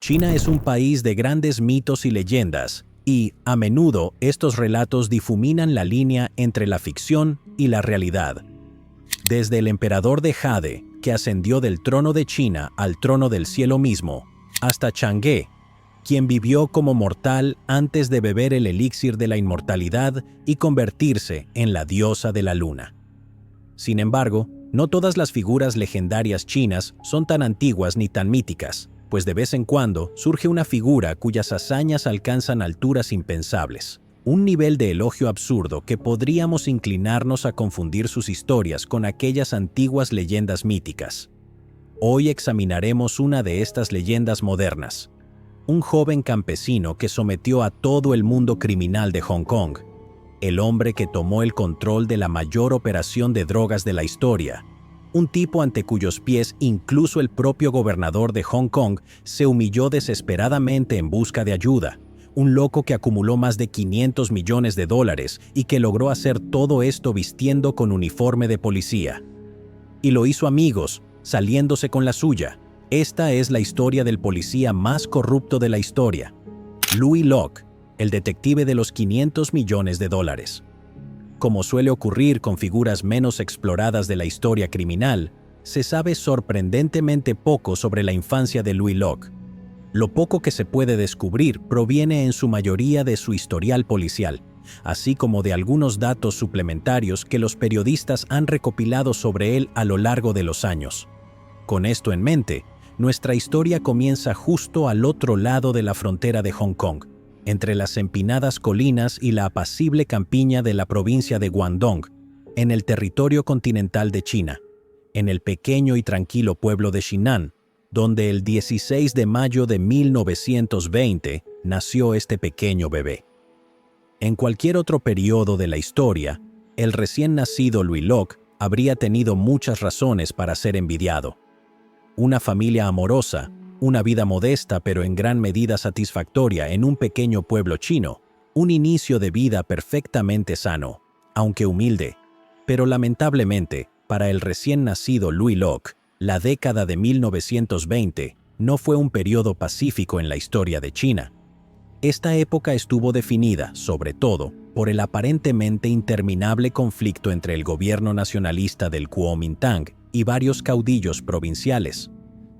China es un país de grandes mitos y leyendas, y, a menudo, estos relatos difuminan la línea entre la ficción y la realidad. Desde el emperador de Jade, que ascendió del trono de China al trono del cielo mismo, hasta Chang'e, quien vivió como mortal antes de beber el elixir de la inmortalidad y convertirse en la diosa de la luna. Sin embargo, no todas las figuras legendarias chinas son tan antiguas ni tan míticas, pues de vez en cuando surge una figura cuyas hazañas alcanzan alturas impensables, un nivel de elogio absurdo que podríamos inclinarnos a confundir sus historias con aquellas antiguas leyendas míticas. Hoy examinaremos una de estas leyendas modernas, un joven campesino que sometió a todo el mundo criminal de Hong Kong, el hombre que tomó el control de la mayor operación de drogas de la historia, un tipo ante cuyos pies incluso el propio gobernador de Hong Kong se humilló desesperadamente en busca de ayuda, un loco que acumuló más de $500 millones y que logró hacer todo esto vistiendo con uniforme de policía. Y lo hizo amigos, saliéndose con la suya. Esta es la historia del policía más corrupto de la historia, Louis Locke, el detective de los $500 millones. Como suele ocurrir con figuras menos exploradas de la historia criminal, se sabe sorprendentemente poco sobre la infancia de Louis Locke. Lo poco que se puede descubrir proviene en su mayoría de su historial policial, así como de algunos datos suplementarios que los periodistas han recopilado sobre él a lo largo de los años. Con esto en mente, nuestra historia comienza justo al otro lado de la frontera de Hong Kong, entre las empinadas colinas y la apacible campiña de la provincia de Guangdong, en el territorio continental de China, en el pequeño y tranquilo pueblo de Xinan, donde el 16 de mayo de 1920 nació este pequeño bebé. En cualquier otro periodo de la historia, el recién nacido Louis Locke habría tenido muchas razones para ser envidiado. Una familia amorosa, una vida modesta pero en gran medida satisfactoria en un pequeño pueblo chino, un inicio de vida perfectamente sano, aunque humilde. Pero lamentablemente, para el recién nacido Louis Locke, la década de 1920 no fue un periodo pacífico en la historia de China. Esta época estuvo definida, sobre todo, por el aparentemente interminable conflicto entre el gobierno nacionalista del Kuomintang y varios caudillos provinciales,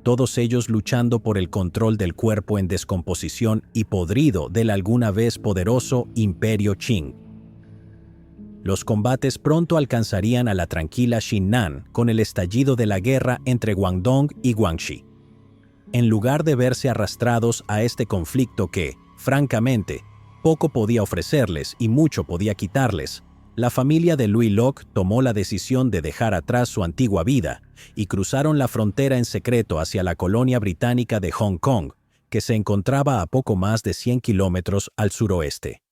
todos ellos luchando por el control del cuerpo en descomposición y podrido del alguna vez poderoso Imperio Qing. Los combates pronto alcanzarían a la tranquila Xinan con el estallido de la guerra entre Guangdong y Guangxi. En lugar de verse arrastrados a este conflicto que, francamente, poco podía ofrecerles y mucho podía quitarles, la familia de Louis Locke tomó la decisión de dejar atrás su antigua vida y cruzaron la frontera en secreto hacia la colonia británica de Hong Kong, que se encontraba a poco más de 100 kilómetros al suroeste.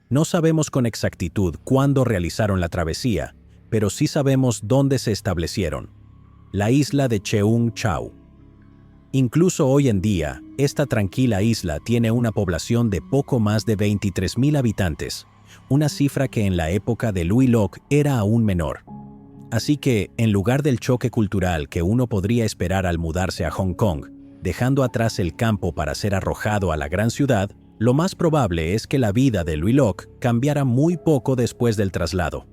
No sabemos con exactitud cuándo realizaron la travesía, pero sí sabemos dónde se establecieron: la isla de Cheung Chau. Incluso hoy en día, esta tranquila isla tiene una población de poco más de 23,000 habitantes, una cifra que en la época de Louis Locke era aún menor. Así que, en lugar del choque cultural que uno podría esperar al mudarse a Hong Kong, dejando atrás el campo para ser arrojado a la gran ciudad, lo más probable es que la vida de Louis Locke cambiara muy poco después del traslado.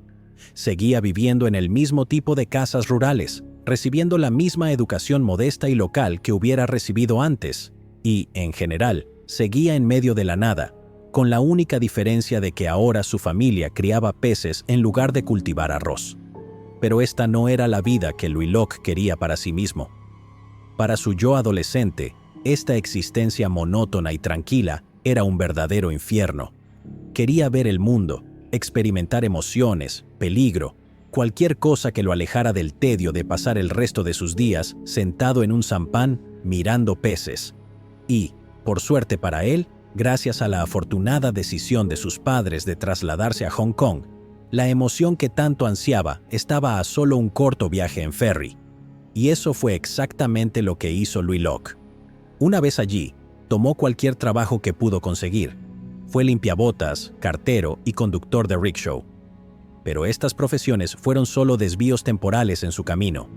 Seguía viviendo en el mismo tipo de casas rurales, recibiendo la misma educación modesta y local que hubiera recibido antes, y, en general, seguía en medio de la nada, con la única diferencia de que ahora su familia criaba peces en lugar de cultivar arroz. Pero esta no era la vida que Louis Locke quería para sí mismo. Para su yo adolescente, esta existencia monótona y tranquila era un verdadero infierno. Quería ver el mundo, experimentar emociones, peligro, cualquier cosa que lo alejara del tedio de pasar el resto de sus días sentado en un sampán mirando peces. Y, por suerte para él, gracias a la afortunada decisión de sus padres de trasladarse a Hong Kong, la emoción que tanto ansiaba estaba a solo un corto viaje en ferry. Y eso fue exactamente lo que hizo Louis Locke. Una vez allí, tomó cualquier trabajo que pudo conseguir. Fue limpiabotas, cartero y conductor de rickshaw. Pero estas profesiones fueron solo desvíos temporales en su camino.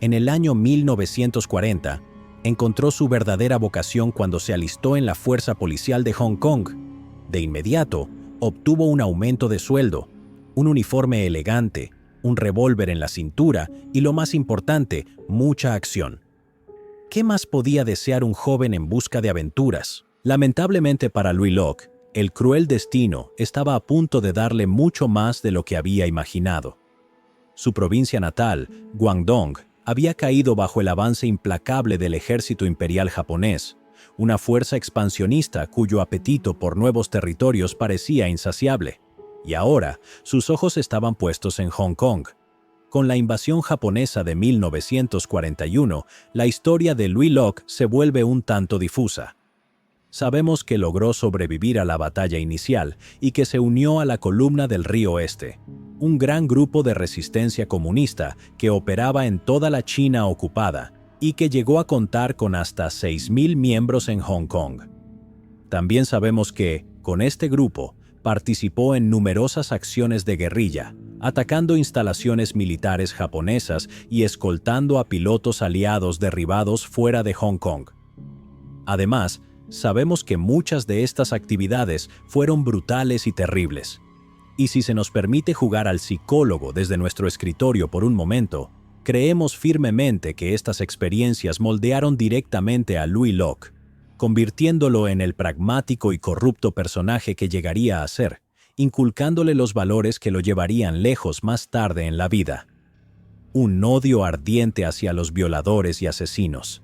En el año 1940, encontró su verdadera vocación cuando se alistó en la fuerza policial de Hong Kong. De inmediato, obtuvo un aumento de sueldo, un uniforme elegante, un revólver en la cintura y, lo más importante, mucha acción. ¿Qué más podía desear un joven en busca de aventuras? Lamentablemente para Louis Locke, el cruel destino estaba a punto de darle mucho más de lo que había imaginado. Su provincia natal, Guangdong, había caído bajo el avance implacable del ejército imperial japonés, una fuerza expansionista cuyo apetito por nuevos territorios parecía insaciable. Y ahora, sus ojos estaban puestos en Hong Kong. Con la invasión japonesa de 1941, la historia de Louis Locke se vuelve un tanto difusa. Sabemos que logró sobrevivir a la batalla inicial y que se unió a la Columna del Río Este, un gran grupo de resistencia comunista que operaba en toda la China ocupada y que llegó a contar con hasta 6.000 miembros en Hong Kong. También sabemos que, con este grupo, participó en numerosas acciones de guerrilla, atacando instalaciones militares japonesas y escoltando a pilotos aliados derribados fuera de Hong Kong. Además, sabemos que muchas de estas actividades fueron brutales y terribles. Y si se nos permite jugar al psicólogo desde nuestro escritorio por un momento, creemos firmemente que estas experiencias moldearon directamente a Louis Locke, convirtiéndolo en el pragmático y corrupto personaje que llegaría a ser, inculcándole los valores que lo llevarían lejos más tarde en la vida. Un odio ardiente hacia los violadores y asesinos.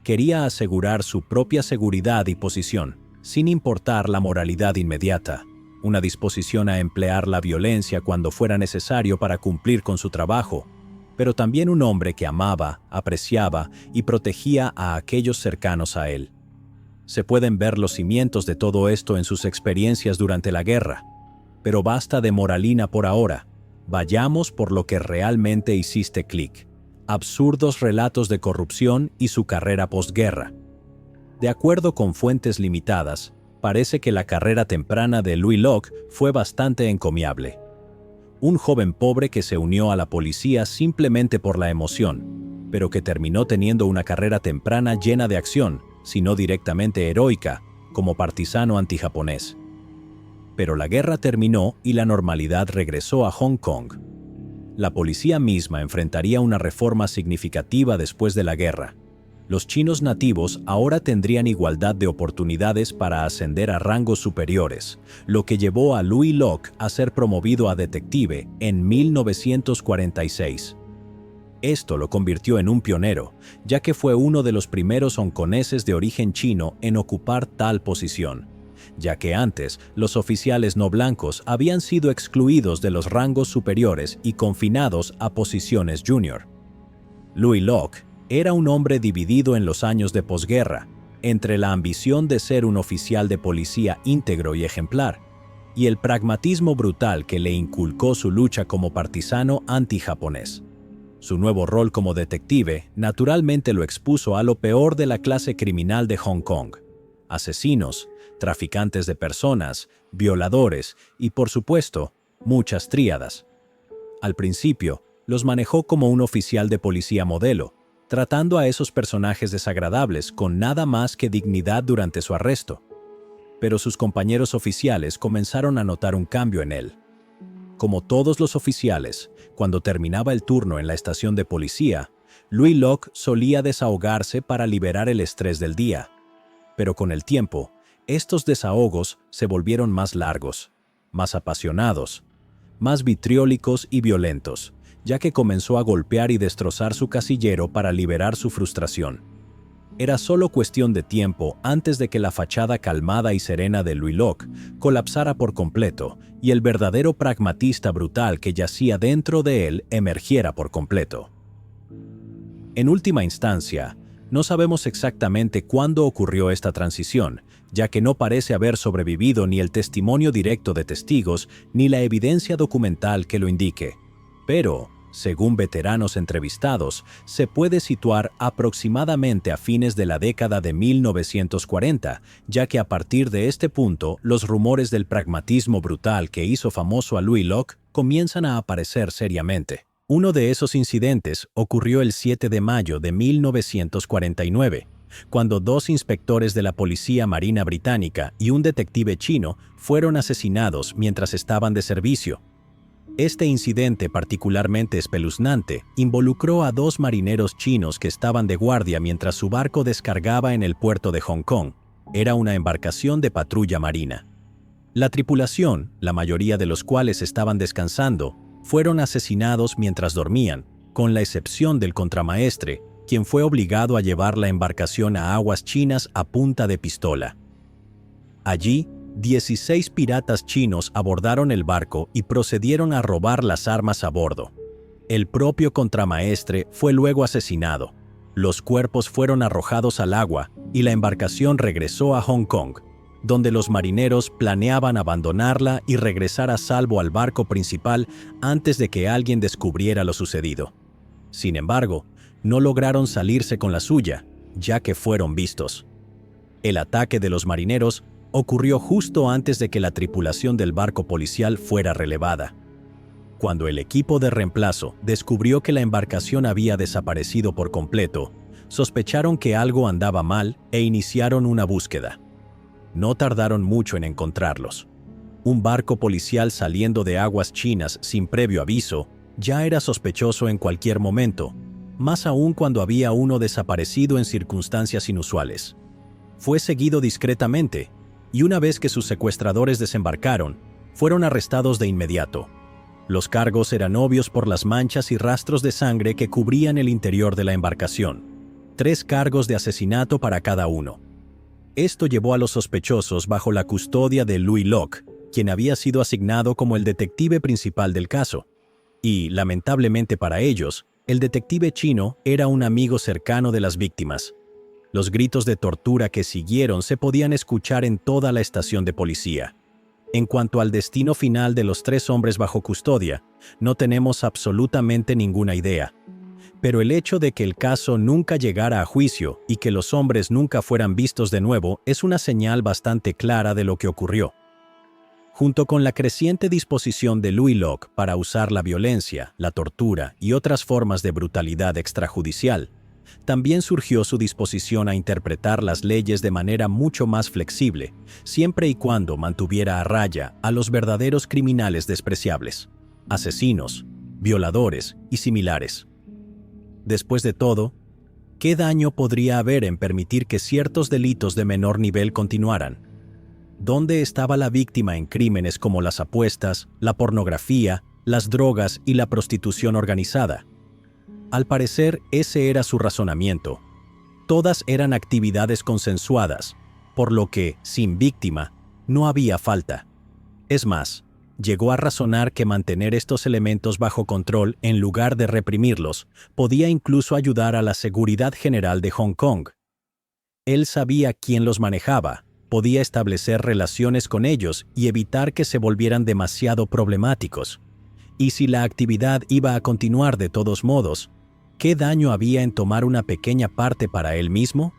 Quería asegurar su propia seguridad y posición, sin importar la moralidad inmediata, una disposición a emplear la violencia cuando fuera necesario para cumplir con su trabajo, pero también un hombre que amaba, apreciaba y protegía a aquellos cercanos a él. Se pueden ver los cimientos de todo esto en sus experiencias durante la guerra, pero basta de moralina por ahora. Vayamos por lo que realmente hiciste clic. Absurdos relatos de corrupción y su carrera posguerra. De acuerdo con fuentes limitadas, parece que la carrera temprana de Louis Locke fue bastante encomiable. Un joven pobre que se unió a la policía simplemente por la emoción, pero que terminó teniendo una carrera temprana llena de acción, si no directamente heroica, como partisano antijaponés. Pero la guerra terminó y la normalidad regresó a Hong Kong. La policía misma enfrentaría una reforma significativa después de la guerra. Los chinos nativos ahora tendrían igualdad de oportunidades para ascender a rangos superiores, lo que llevó a Louis Locke a ser promovido a detective en 1946. Esto lo convirtió en un pionero, ya que fue uno de los primeros hongkoneses de origen chino en ocupar tal posición, ya que antes los oficiales no blancos habían sido excluidos de los rangos superiores y confinados a posiciones junior. Louis Locke era un hombre dividido en los años de posguerra, entre la ambición de ser un oficial de policía íntegro y ejemplar, y el pragmatismo brutal que le inculcó su lucha como partisano antijaponés. Su nuevo rol como detective naturalmente lo expuso a lo peor de la clase criminal de Hong Kong: asesinos, traficantes de personas, violadores y, por supuesto, muchas tríadas. Al principio, los manejó como un oficial de policía modelo, tratando a esos personajes desagradables con nada más que dignidad durante su arresto. Pero sus compañeros oficiales comenzaron a notar un cambio en él. Como todos los oficiales, cuando terminaba el turno en la estación de policía, Louis Locke solía desahogarse para liberar el estrés del día. Pero con el tiempo, estos desahogos se volvieron más largos, más apasionados, más vitriólicos y violentos, ya que comenzó a golpear y destrozar su casillero para liberar su frustración. Era solo cuestión de tiempo antes de que la fachada calmada y serena de Louis Locke colapsara por completo y el verdadero pragmatista brutal que yacía dentro de él emergiera por completo. En última instancia, no sabemos exactamente cuándo ocurrió esta transición, ya que no parece haber sobrevivido ni el testimonio directo de testigos ni la evidencia documental que lo indique. Pero, según veteranos entrevistados, se puede situar aproximadamente a fines de la década de 1940, ya que a partir de este punto los rumores del pragmatismo brutal que hizo famoso a Louis Locke comienzan a aparecer seriamente. Uno de esos incidentes ocurrió el 7 de mayo de 1949, cuando dos inspectores de la Policía Marina Británica y un detective chino fueron asesinados mientras estaban de servicio. Este incidente particularmente espeluznante involucró a dos marineros chinos que estaban de guardia mientras su barco descargaba en el puerto de Hong Kong. Era una embarcación de patrulla marina. La tripulación, la mayoría de los cuales estaban descansando, fueron asesinados mientras dormían, con la excepción del contramaestre, quien fue obligado a llevar la embarcación a aguas chinas a punta de pistola. Allí, 16 piratas chinos abordaron el barco y procedieron a robar las armas a bordo. El propio contramaestre fue luego asesinado. Los cuerpos fueron arrojados al agua y la embarcación regresó a Hong Kong, donde los marineros planeaban abandonarla y regresar a salvo al barco principal antes de que alguien descubriera lo sucedido. Sin embargo, no lograron salirse con la suya, ya que fueron vistos. El ataque de los marineros ocurrió justo antes de que la tripulación del barco policial fuera relevada. Cuando el equipo de reemplazo descubrió que la embarcación había desaparecido por completo, sospecharon que algo andaba mal e iniciaron una búsqueda. No tardaron mucho en encontrarlos. Un barco policial saliendo de aguas chinas sin previo aviso ya era sospechoso en cualquier momento, más aún cuando había uno desaparecido en circunstancias inusuales. Fue seguido discretamente, y una vez que sus secuestradores desembarcaron, fueron arrestados de inmediato. Los cargos eran obvios por las manchas y rastros de sangre que cubrían el interior de la embarcación. 3 cargos de asesinato para cada uno. Esto llevó a los sospechosos bajo la custodia de Louis Locke, quien había sido asignado como el detective principal del caso. Y, lamentablemente para ellos, el detective chino era un amigo cercano de las víctimas. Los gritos de tortura que siguieron se podían escuchar en toda la estación de policía. En cuanto al destino final de los 3 hombres bajo custodia, no tenemos absolutamente ninguna idea. Pero el hecho de que el caso nunca llegara a juicio y que los hombres nunca fueran vistos de nuevo es una señal bastante clara de lo que ocurrió. Junto con la creciente disposición de Louis Locke para usar la violencia, la tortura y otras formas de brutalidad extrajudicial, también surgió su disposición a interpretar las leyes de manera mucho más flexible, siempre y cuando mantuviera a raya a los verdaderos criminales despreciables, asesinos, violadores y similares. Después de todo, ¿qué daño podría haber en permitir que ciertos delitos de menor nivel continuaran? ¿Dónde estaba la víctima en crímenes como las apuestas, la pornografía, las drogas y la prostitución organizada? Al parecer, ese era su razonamiento. Todas eran actividades consensuadas, por lo que, sin víctima, no había falta. Es más, llegó a razonar que mantener estos elementos bajo control en lugar de reprimirlos podía incluso ayudar a la seguridad general de Hong Kong. Él sabía quién los manejaba, podía establecer relaciones con ellos y evitar que se volvieran demasiado problemáticos. Y si la actividad iba a continuar de todos modos, ¿qué daño había en tomar una pequeña parte para él mismo?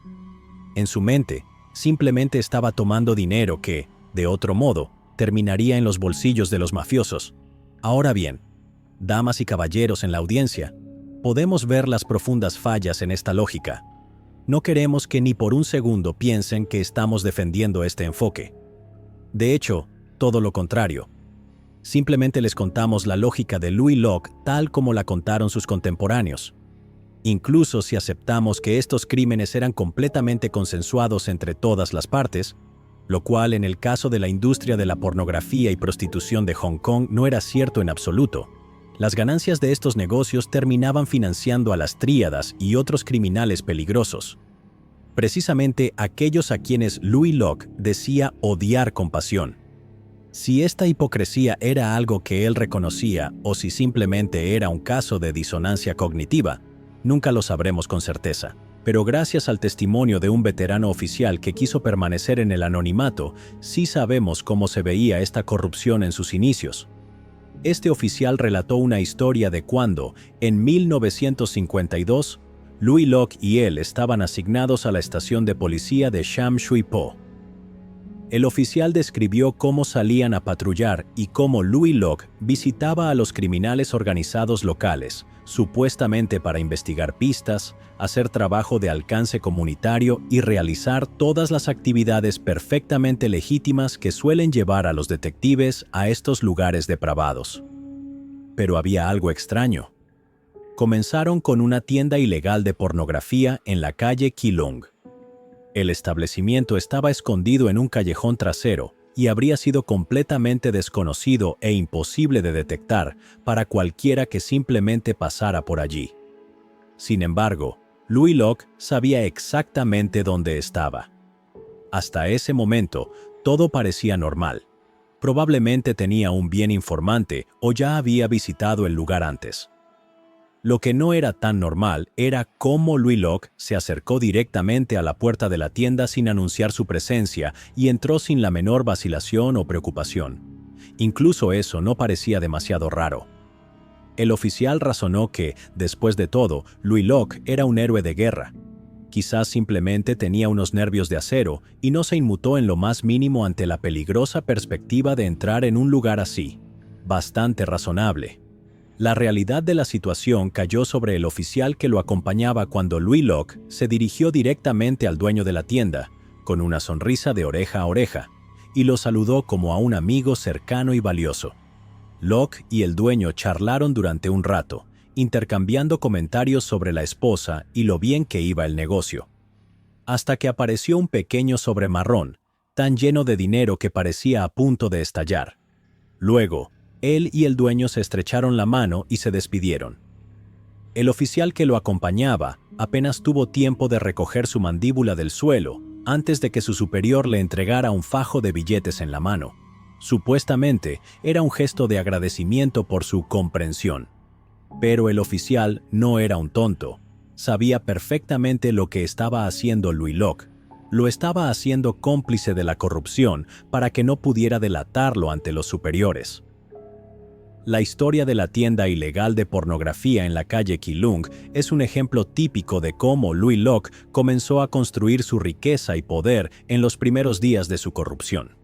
En su mente, simplemente estaba tomando dinero que, de otro modo, terminaría en los bolsillos de los mafiosos. Ahora bien, damas y caballeros en la audiencia, podemos ver las profundas fallas en esta lógica. No queremos que ni por un segundo piensen que estamos defendiendo este enfoque. De hecho, todo lo contrario. Simplemente les contamos la lógica de Louis Locke tal como la contaron sus contemporáneos. Incluso si aceptamos que estos crímenes eran completamente consensuados entre todas las partes, lo cual en el caso de la industria de la pornografía y prostitución de Hong Kong no era cierto en absoluto. Las ganancias de estos negocios terminaban financiando a las tríadas y otros criminales peligrosos. Precisamente aquellos a quienes Louis Locke decía odiar con pasión. Si esta hipocresía era algo que él reconocía o si simplemente era un caso de disonancia cognitiva, nunca lo sabremos con certeza. Pero gracias al testimonio de un veterano oficial que quiso permanecer en el anonimato, sí sabemos cómo se veía esta corrupción en sus inicios. Este oficial relató una historia de cuando, en 1952, Louis Locke y él estaban asignados a la estación de policía de Sham Shui Po. El oficial describió cómo salían a patrullar y cómo Louis Locke visitaba a los criminales organizados locales, supuestamente para investigar pistas, hacer trabajo de alcance comunitario y realizar todas las actividades perfectamente legítimas que suelen llevar a los detectives a estos lugares depravados. Pero había algo extraño. Comenzaron con una tienda ilegal de pornografía en la calle Keelung. El establecimiento estaba escondido en un callejón trasero y habría sido completamente desconocido e imposible de detectar para cualquiera que simplemente pasara por allí. Sin embargo, Louis Locke sabía exactamente dónde estaba. Hasta ese momento, todo parecía normal. Probablemente tenía un bien informante o ya había visitado el lugar antes. Lo que no era tan normal era cómo Louis Locke se acercó directamente a la puerta de la tienda sin anunciar su presencia y entró sin la menor vacilación o preocupación. Incluso eso no parecía demasiado raro. El oficial razonó que, después de todo, Louis Locke era un héroe de guerra. Quizás simplemente tenía unos nervios de acero y no se inmutó en lo más mínimo ante la peligrosa perspectiva de entrar en un lugar así. Bastante razonable. La realidad de la situación cayó sobre el oficial que lo acompañaba cuando Louis Locke se dirigió directamente al dueño de la tienda, con una sonrisa de oreja a oreja, y lo saludó como a un amigo cercano y valioso. Locke y el dueño charlaron durante un rato, intercambiando comentarios sobre la esposa y lo bien que iba el negocio. Hasta que apareció un pequeño sobre marrón, tan lleno de dinero que parecía a punto de estallar. Luego, él y el dueño se estrecharon la mano y se despidieron. El oficial que lo acompañaba apenas tuvo tiempo de recoger su mandíbula del suelo antes de que su superior le entregara un fajo de billetes en la mano. Supuestamente era un gesto de agradecimiento por su comprensión. Pero el oficial no era un tonto. Sabía perfectamente lo que estaba haciendo Louis Locke. Lo estaba haciendo cómplice de la corrupción para que no pudiera delatarlo ante los superiores. La historia de la tienda ilegal de pornografía en la calle Keelung es un ejemplo típico de cómo Louis Locke comenzó a construir su riqueza y poder en los primeros días de su corrupción.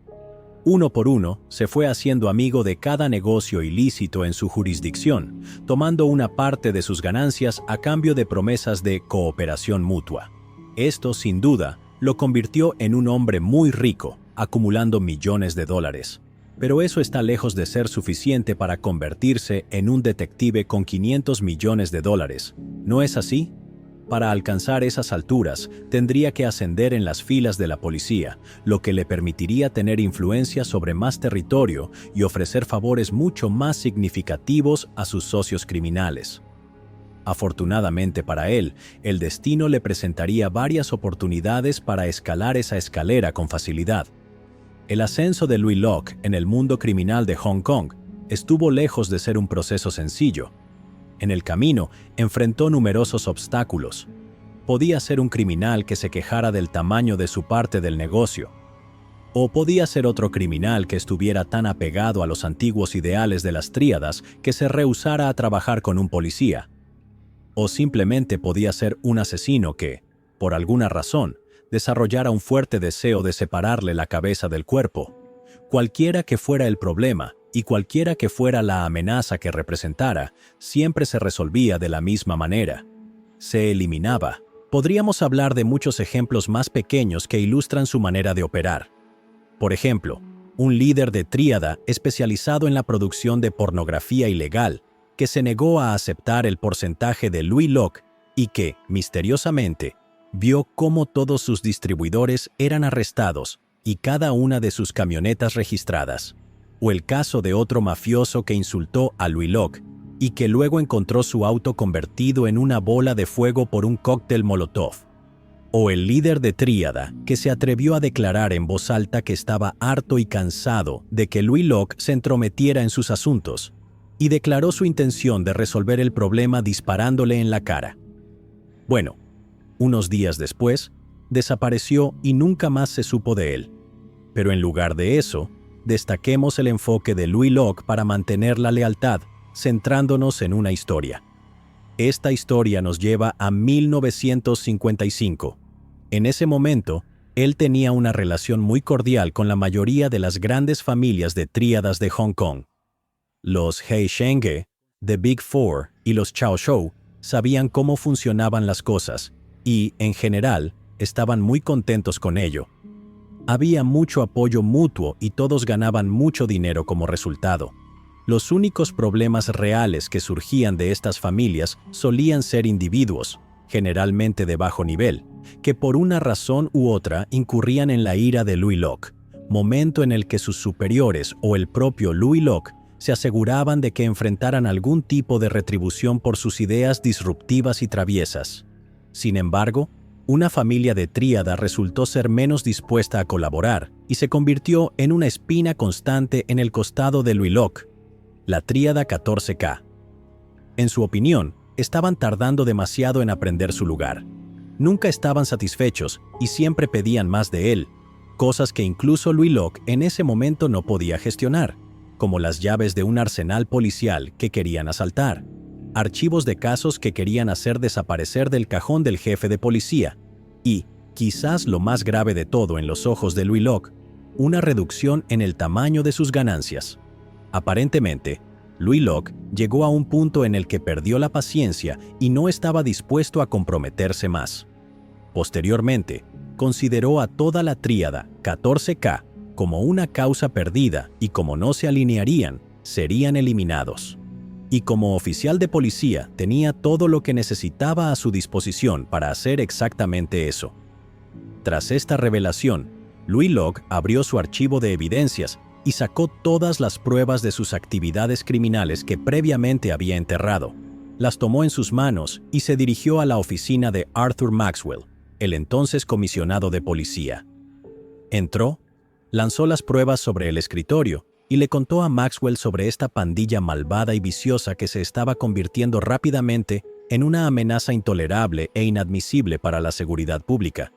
Uno por uno, se fue haciendo amigo de cada negocio ilícito en su jurisdicción, tomando una parte de sus ganancias a cambio de promesas de cooperación mutua. Esto, sin duda, lo convirtió en un hombre muy rico, acumulando millones de dólares. Pero eso está lejos de ser suficiente para convertirse en un detective con 500 millones de dólares. ¿No es así? Para alcanzar esas alturas, tendría que ascender en las filas de la policía, lo que le permitiría tener influencia sobre más territorio y ofrecer favores mucho más significativos a sus socios criminales. Afortunadamente para él, el destino le presentaría varias oportunidades para escalar esa escalera con facilidad. El ascenso de Louis Locke en el mundo criminal de Hong Kong estuvo lejos de ser un proceso sencillo. En el camino, enfrentó numerosos obstáculos. Podía ser un criminal que se quejara del tamaño de su parte del negocio. O podía ser otro criminal que estuviera tan apegado a los antiguos ideales de las tríadas que se rehusara a trabajar con un policía. O simplemente podía ser un asesino que, por alguna razón, desarrollara un fuerte deseo de separarle la cabeza del cuerpo. Cualquiera que fuera el problema y cualquiera que fuera la amenaza que representara, siempre se resolvía de la misma manera. Se eliminaba. Podríamos hablar de muchos ejemplos más pequeños que ilustran su manera de operar. Por ejemplo, un líder de tríada especializado en la producción de pornografía ilegal, que se negó a aceptar el porcentaje de Louis Locke y que, misteriosamente, vio cómo todos sus distribuidores eran arrestados y cada una de sus camionetas registradas. O el caso de otro mafioso que insultó a Louis Locke y que luego encontró su auto convertido en una bola de fuego por un cóctel Molotov. O el líder de tríada que se atrevió a declarar en voz alta que estaba harto y cansado de que Louis Locke se entrometiera en sus asuntos y declaró su intención de resolver el problema disparándole en la cara. Bueno, unos días después, desapareció y nunca más se supo de él. Pero en lugar de eso, destaquemos el enfoque de Louis Locke para mantener la lealtad, centrándonos en una historia. Esta historia nos lleva a 1955. En ese momento, Él tenía una relación muy cordial con la mayoría de las grandes familias de tríadas de Hong Kong. Los He Shenge, The Big Four y los Chao Shou sabían cómo funcionaban las cosas y, en general, estaban muy contentos con ello. Había mucho apoyo mutuo y todos ganaban mucho dinero como resultado. Los únicos problemas reales que surgían de estas familias solían ser individuos, generalmente de bajo nivel, que por una razón u otra incurrían en la ira de Louis Locke, momento en el que sus superiores o el propio Louis Locke se aseguraban de que enfrentaran algún tipo de retribución por sus ideas disruptivas y traviesas. Sin embargo, una familia de tríada resultó ser menos dispuesta a colaborar y se convirtió en una espina constante en el costado de Louis Locke, la tríada 14K. En su opinión, estaban tardando demasiado en aprender su lugar. Nunca estaban satisfechos y siempre pedían más de él, cosas que incluso Louis Locke en ese momento no podía gestionar, como las llaves de un arsenal policial que querían asaltar, archivos de casos que querían hacer desaparecer del cajón del jefe de policía y, quizás lo más grave de todo en los ojos de Louis Locke, una reducción en el tamaño de sus ganancias. Aparentemente, Louis Locke llegó a un punto en el que perdió la paciencia y no estaba dispuesto a comprometerse más. Posteriormente, consideró a toda la tríada 14K como una causa perdida y como no se alinearían, serían eliminados. Y como oficial de policía tenía todo lo que necesitaba a su disposición para hacer exactamente eso. Tras esta revelación, Louis Locke abrió su archivo de evidencias y sacó todas las pruebas de sus actividades criminales que previamente había enterrado. Las tomó en sus manos y se dirigió a la oficina de Arthur Maxwell, el entonces comisionado de policía. Entró, lanzó las pruebas sobre el escritorio y le contó a Maxwell sobre esta pandilla malvada y viciosa que se estaba convirtiendo rápidamente en una amenaza intolerable e inadmisible para la seguridad pública,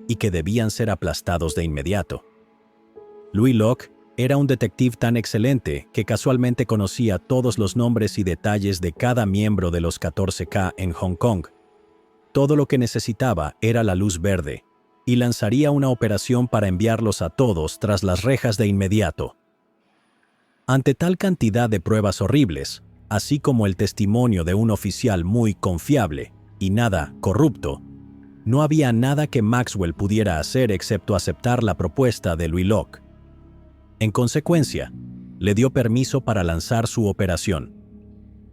y que debían ser aplastados de inmediato. Louis Locke era un detective tan excelente que casualmente conocía todos los nombres y detalles de cada miembro de los 14K en Hong Kong. Todo lo que necesitaba era la luz verde, y lanzaría una operación para enviarlos a todos tras las rejas de inmediato. Ante tal cantidad de pruebas horribles, así como el testimonio de un oficial muy confiable y nada corrupto, no había nada que Maxwell pudiera hacer excepto aceptar la propuesta de Louis Locke. En consecuencia, le dio permiso para lanzar su operación.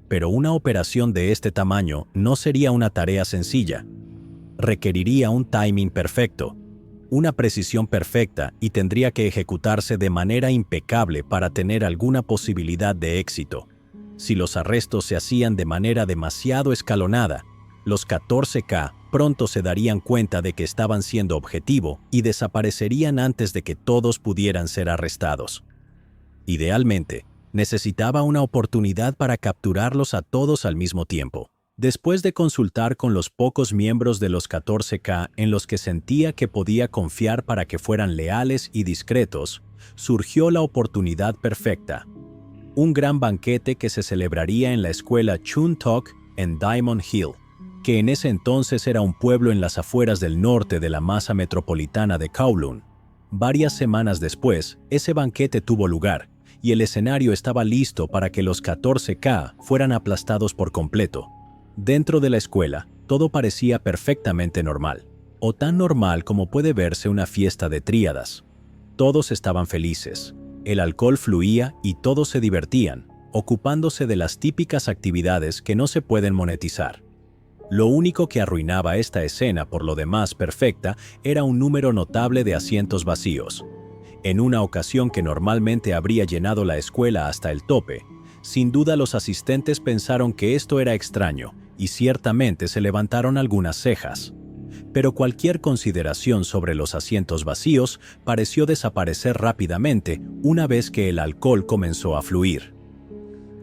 Pero una operación de este tamaño no sería una tarea sencilla. Requeriría un timing perfecto, una precisión perfecta y tendría que ejecutarse de manera impecable para tener alguna posibilidad de éxito. Si los arrestos se hacían de manera demasiado escalonada, los 14K pronto se darían cuenta de que estaban siendo objetivo y desaparecerían antes de que todos pudieran ser arrestados. Idealmente, necesitaba una oportunidad para capturarlos a todos al mismo tiempo. Después de consultar con los pocos miembros de los 14K en los que sentía que podía confiar para que fueran leales y discretos, surgió la oportunidad perfecta. Un gran banquete que se celebraría en la escuela Chun Tok en Diamond Hill, que en ese entonces era un pueblo en las afueras del norte de la masa metropolitana de Kowloon. Varias semanas después, ese banquete tuvo lugar, y el escenario estaba listo para que los 14K fueran aplastados por completo. Dentro de la escuela, todo parecía perfectamente normal, o tan normal como puede verse una fiesta de tríadas. Todos estaban felices, el alcohol fluía y todos se divertían, ocupándose de las típicas actividades que no se pueden monetizar. Lo único que arruinaba esta escena, por lo demás perfecta, era un número notable de asientos vacíos. En una ocasión que normalmente habría llenado la escuela hasta el tope, sin duda los asistentes pensaron que esto era extraño y ciertamente se levantaron algunas cejas. Pero cualquier consideración sobre los asientos vacíos pareció desaparecer rápidamente una vez que el alcohol comenzó a fluir.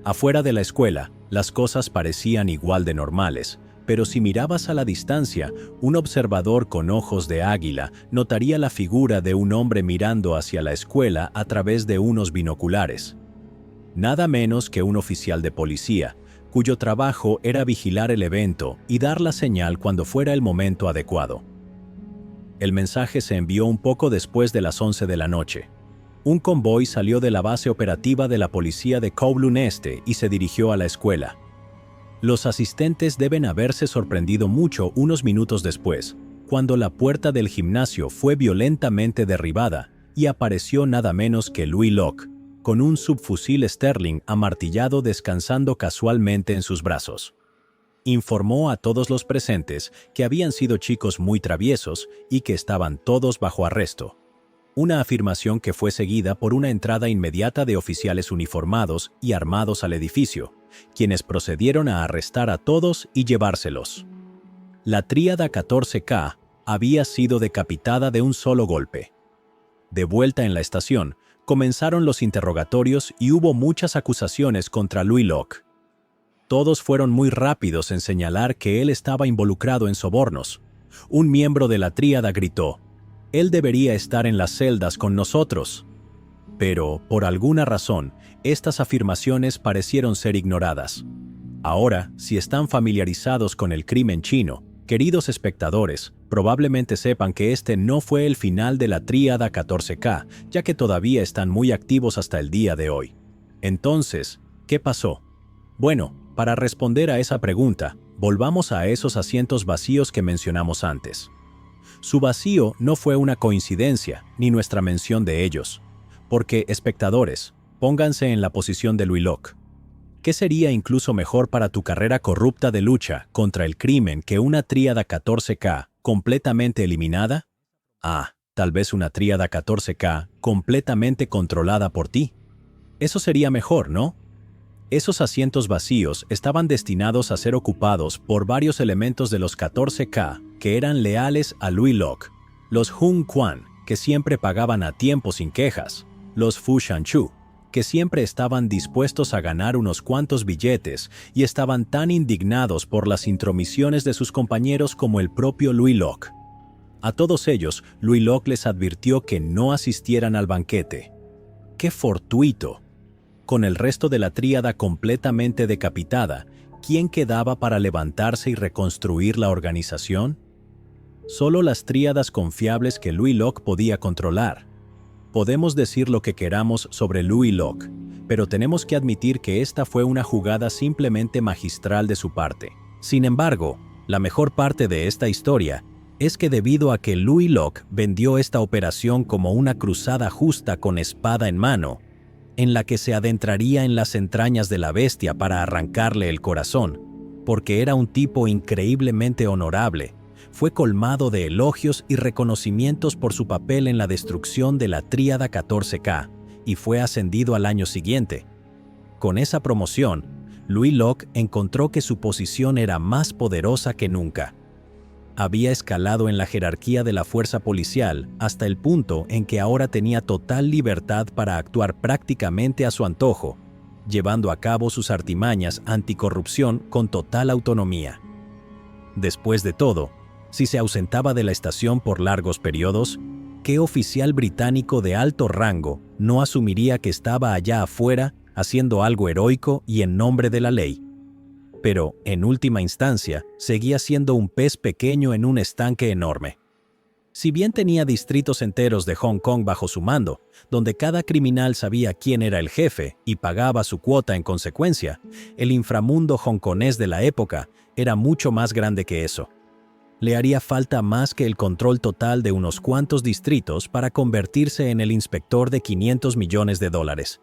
Afuera de la escuela, las cosas parecían igual de normales, pero si mirabas a la distancia, un observador con ojos de águila notaría la figura de un hombre mirando hacia la escuela a través de unos binoculares. Nada menos que un oficial de policía, cuyo trabajo era vigilar el evento y dar la señal cuando fuera el momento adecuado. El mensaje se envió un poco después de las 11 de la noche. Un convoy salió de la base operativa de la policía de Kowloon Este y se dirigió a la escuela. Los asistentes deben haberse sorprendido mucho unos minutos después, cuando la puerta del gimnasio fue violentamente derribada y apareció nada menos que Louis Locke, con un subfusil Sterling amartillado descansando casualmente en sus brazos. Informó a todos los presentes que habían sido chicos muy traviesos y que estaban todos bajo arresto. Una afirmación que fue seguida por una entrada inmediata de oficiales uniformados y armados al edificio, quienes procedieron a arrestar a todos y llevárselos. La tríada 14K había sido decapitada de un solo golpe. De vuelta en la estación, comenzaron los interrogatorios y hubo muchas acusaciones contra Louis Locke. Todos fueron muy rápidos en señalar que él estaba involucrado en sobornos. Un miembro de la tríada gritó: «Él debería estar en las celdas con nosotros». Pero, por alguna razón, estas afirmaciones parecieron ser ignoradas. Ahora, si están familiarizados con el crimen chino, queridos espectadores, probablemente sepan que este no fue el final de la tríada 14K, ya que todavía están muy activos hasta el día de hoy. Entonces, ¿qué pasó? Bueno, para responder a esa pregunta, volvamos a esos asientos vacíos que mencionamos antes. Su vacío no fue una coincidencia, ni nuestra mención de ellos. Porque, espectadores, pónganse en la posición de Louis Locke. ¿Qué sería incluso mejor para tu carrera corrupta de lucha contra el crimen que una tríada 14K completamente eliminada? Tal vez una tríada 14K completamente controlada por ti. Eso sería mejor, ¿no? Esos asientos vacíos estaban destinados a ser ocupados por varios elementos de los 14K que eran leales a Louis Locke. Los Hun Quan, que siempre pagaban a tiempo sin quejas. Los Fu Shanchu, que siempre estaban dispuestos a ganar unos cuantos billetes y estaban tan indignados por las intromisiones de sus compañeros como el propio Louis Locke. A todos ellos, Louis Locke les advirtió que no asistieran al banquete. ¡Qué fortuito! Con el resto de la tríada completamente decapitada, ¿quién quedaba para levantarse y reconstruir la organización? Solo las tríadas confiables que Louis Locke podía controlar. Podemos decir lo que queramos sobre Louis Locke, pero tenemos que admitir que esta fue una jugada simplemente magistral de su parte. Sin embargo, la mejor parte de esta historia es que debido a que Louis Locke vendió esta operación como una cruzada justa con espada en mano, en la que se adentraría en las entrañas de la bestia para arrancarle el corazón, porque era un tipo increíblemente honorable, fue colmado de elogios y reconocimientos por su papel en la destrucción de la tríada 14K y fue ascendido al año siguiente. Con esa promoción, Louis Locke encontró que su posición era más poderosa que nunca. Había escalado en la jerarquía de la fuerza policial hasta el punto en que ahora tenía total libertad para actuar prácticamente a su antojo, llevando a cabo sus artimañas anticorrupción con total autonomía. Después de todo, si se ausentaba de la estación por largos periodos, ¿qué oficial británico de alto rango no asumiría que estaba allá afuera haciendo algo heroico y en nombre de la ley? Pero, en última instancia, seguía siendo un pez pequeño en un estanque enorme. Si bien tenía distritos enteros de Hong Kong bajo su mando, donde cada criminal sabía quién era el jefe y pagaba su cuota en consecuencia, el inframundo hongkonés de la época era mucho más grande que eso. Le haría falta más que el control total de unos cuantos distritos para convertirse en el inspector de $500 millones.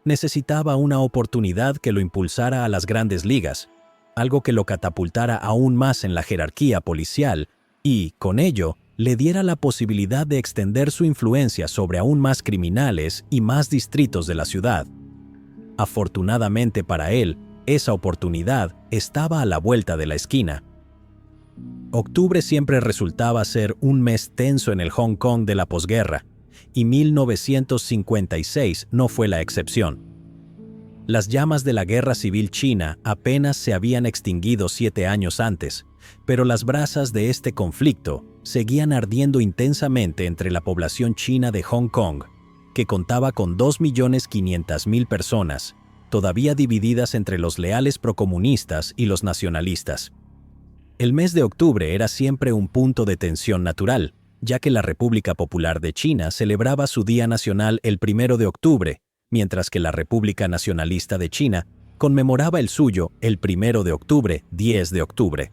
Necesitaba una oportunidad que lo impulsara a las grandes ligas, algo que lo catapultara aún más en la jerarquía policial y, con ello, le diera la posibilidad de extender su influencia sobre aún más criminales y más distritos de la ciudad. Afortunadamente para él, esa oportunidad estaba a la vuelta de la esquina. Octubre siempre resultaba ser un mes tenso en el Hong Kong de la posguerra, y 1956 no fue la excepción. Las llamas de la Guerra Civil China apenas se habían extinguido 7 años antes, pero las brasas de este conflicto seguían ardiendo intensamente entre la población china de Hong Kong, que contaba con 2.500.000 personas, todavía divididas entre los leales procomunistas y los nacionalistas. El mes de octubre era siempre un punto de tensión natural, ya que la República Popular de China celebraba su Día Nacional el 1 de octubre, mientras que la República Nacionalista de China conmemoraba el suyo el 1 de octubre, 10 de octubre.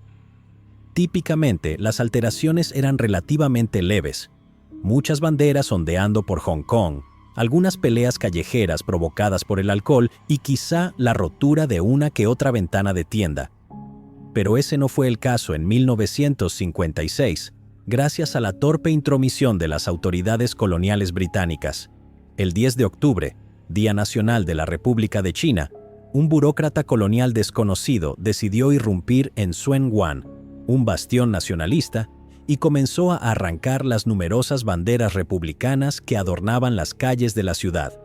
Típicamente, las alteraciones eran relativamente leves. Muchas banderas ondeando por Hong Kong, algunas peleas callejeras provocadas por el alcohol y quizá la rotura de una que otra ventana de tienda. Pero ese no fue el caso en 1956, gracias a la torpe intromisión de las autoridades coloniales británicas. El 10 de octubre, Día Nacional de la República de China, un burócrata colonial desconocido decidió irrumpir en Shenzhen, un bastión nacionalista, y comenzó a arrancar las numerosas banderas republicanas que adornaban las calles de la ciudad.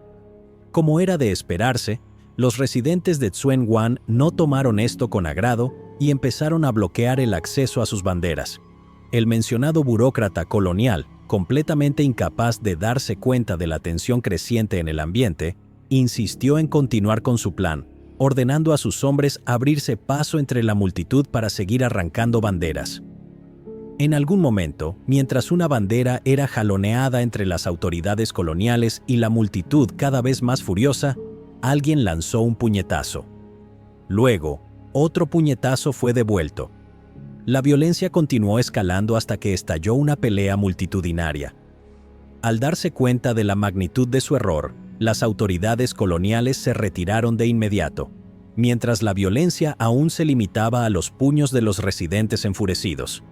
Como era de esperarse, los residentes de Shenzhen no tomaron esto con agrado y empezaron a bloquear el acceso a sus banderas. El mencionado burócrata colonial, completamente incapaz de darse cuenta de la tensión creciente en el ambiente, insistió en continuar con su plan, ordenando a sus hombres abrirse paso entre la multitud para seguir arrancando banderas. En algún momento, mientras una bandera era jaloneada entre las autoridades coloniales y la multitud cada vez más furiosa, alguien lanzó un puñetazo. Luego, otro puñetazo fue devuelto. La violencia continuó escalando hasta que estalló una pelea multitudinaria. Al darse cuenta de la magnitud de su error, las autoridades coloniales se retiraron de inmediato, mientras la violencia aún se limitaba a los puños de los residentes enfurecidos.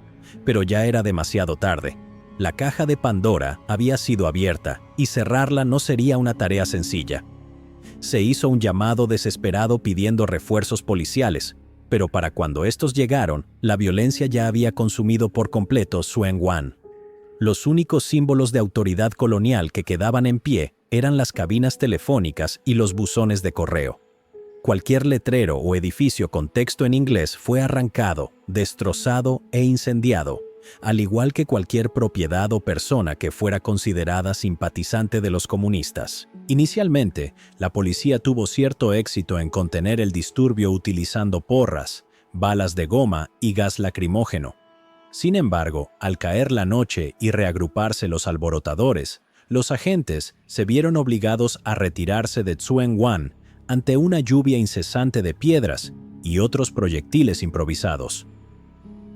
Pero ya era demasiado tarde. La caja de Pandora había sido abierta y cerrarla no sería una tarea sencilla. Se hizo un llamado desesperado pidiendo refuerzos policiales, pero para cuando estos llegaron, la violencia ya había consumido por completo Shenzhen. Los únicos símbolos de autoridad colonial que quedaban en pie eran las cabinas telefónicas y los buzones de correo. Cualquier letrero o edificio con texto en inglés fue arrancado, destrozado e incendiado, al igual que cualquier propiedad o persona que fuera considerada simpatizante de los comunistas. Inicialmente, la policía tuvo cierto éxito en contener el disturbio utilizando porras, balas de goma y gas lacrimógeno. Sin embargo, al caer la noche y reagruparse los alborotadores, los agentes se vieron obligados a retirarse de Shenzhen ante una lluvia incesante de piedras y otros proyectiles improvisados.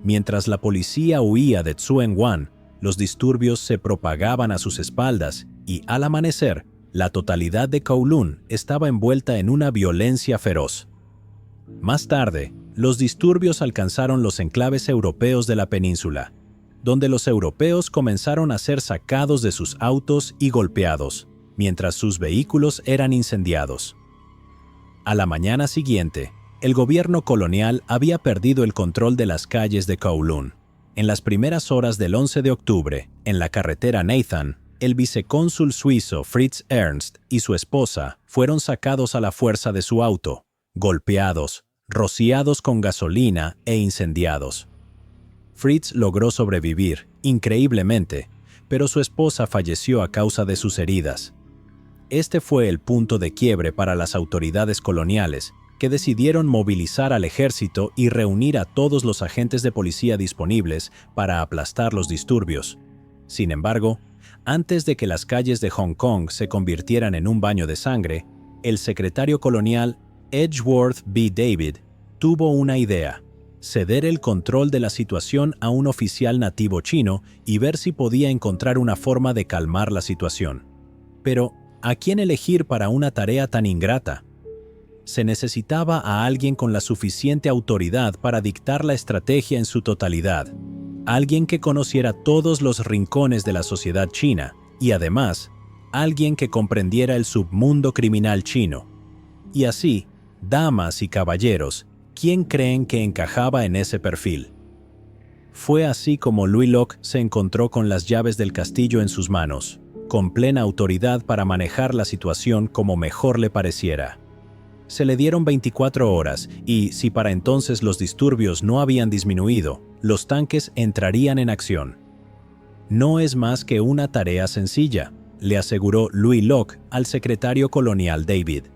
Mientras la policía huía de Shenzhen, los disturbios se propagaban a sus espaldas y, al amanecer, la totalidad de Kowloon estaba envuelta en una violencia feroz. Más tarde, los disturbios alcanzaron los enclaves europeos de la península, donde los europeos comenzaron a ser sacados de sus autos y golpeados, mientras sus vehículos eran incendiados. A la mañana siguiente, el gobierno colonial había perdido el control de las calles de Kowloon. En las primeras horas del 11 de octubre, en la carretera Nathan, el vicecónsul suizo Fritz Ernst y su esposa fueron sacados a la fuerza de su auto, golpeados, rociados con gasolina e incendiados. Fritz logró sobrevivir, increíblemente, pero su esposa falleció a causa de sus heridas. Este fue el punto de quiebre para las autoridades coloniales, que decidieron movilizar al ejército y reunir a todos los agentes de policía disponibles para aplastar los disturbios. Sin embargo, antes de que las calles de Hong Kong se convirtieran en un baño de sangre, el secretario colonial Edgeworth B. David tuvo una idea: ceder el control de la situación a un oficial nativo chino y ver si podía encontrar una forma de calmar la situación. Pero, ¿a quién elegir para una tarea tan ingrata? Se necesitaba a alguien con la suficiente autoridad para dictar la estrategia en su totalidad, alguien que conociera todos los rincones de la sociedad china y, además, alguien que comprendiera el submundo criminal chino. Y así, damas y caballeros, ¿quién creen que encajaba en ese perfil? Fue así como Louis Locke se encontró con las llaves del castillo en sus manos, con plena autoridad para manejar la situación como mejor le pareciera. Se le dieron 24 horas y, si para entonces los disturbios no habían disminuido, los tanques entrarían en acción. No es más que una tarea sencilla, le aseguró Louis Locke al secretario colonial David.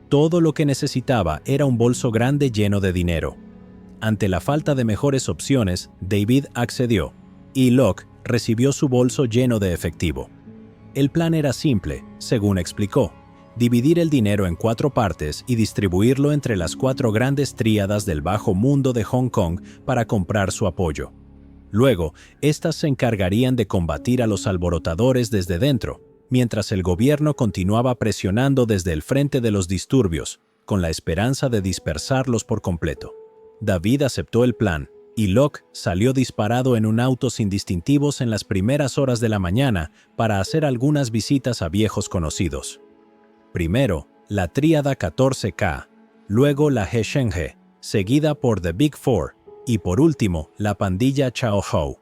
Todo lo que necesitaba era un bolso grande lleno de dinero. Ante la falta de mejores opciones, David accedió, y Locke recibió su bolso lleno de efectivo. El plan era simple, según explicó: dividir el dinero en 4 partes y distribuirlo entre las 4 grandes tríadas del bajo mundo de Hong Kong para comprar su apoyo. Luego, éstas se encargarían de combatir a los alborotadores desde dentro, mientras el gobierno continuaba presionando desde el frente de los disturbios, con la esperanza de dispersarlos por completo. David aceptó el plan, y Locke salió disparado en un auto sin distintivos en las primeras horas de la mañana para hacer algunas visitas a viejos conocidos. Primero, la tríada 14K, luego la He Shenghe, seguida por The Big Four, y por último, la pandilla Chao Hou.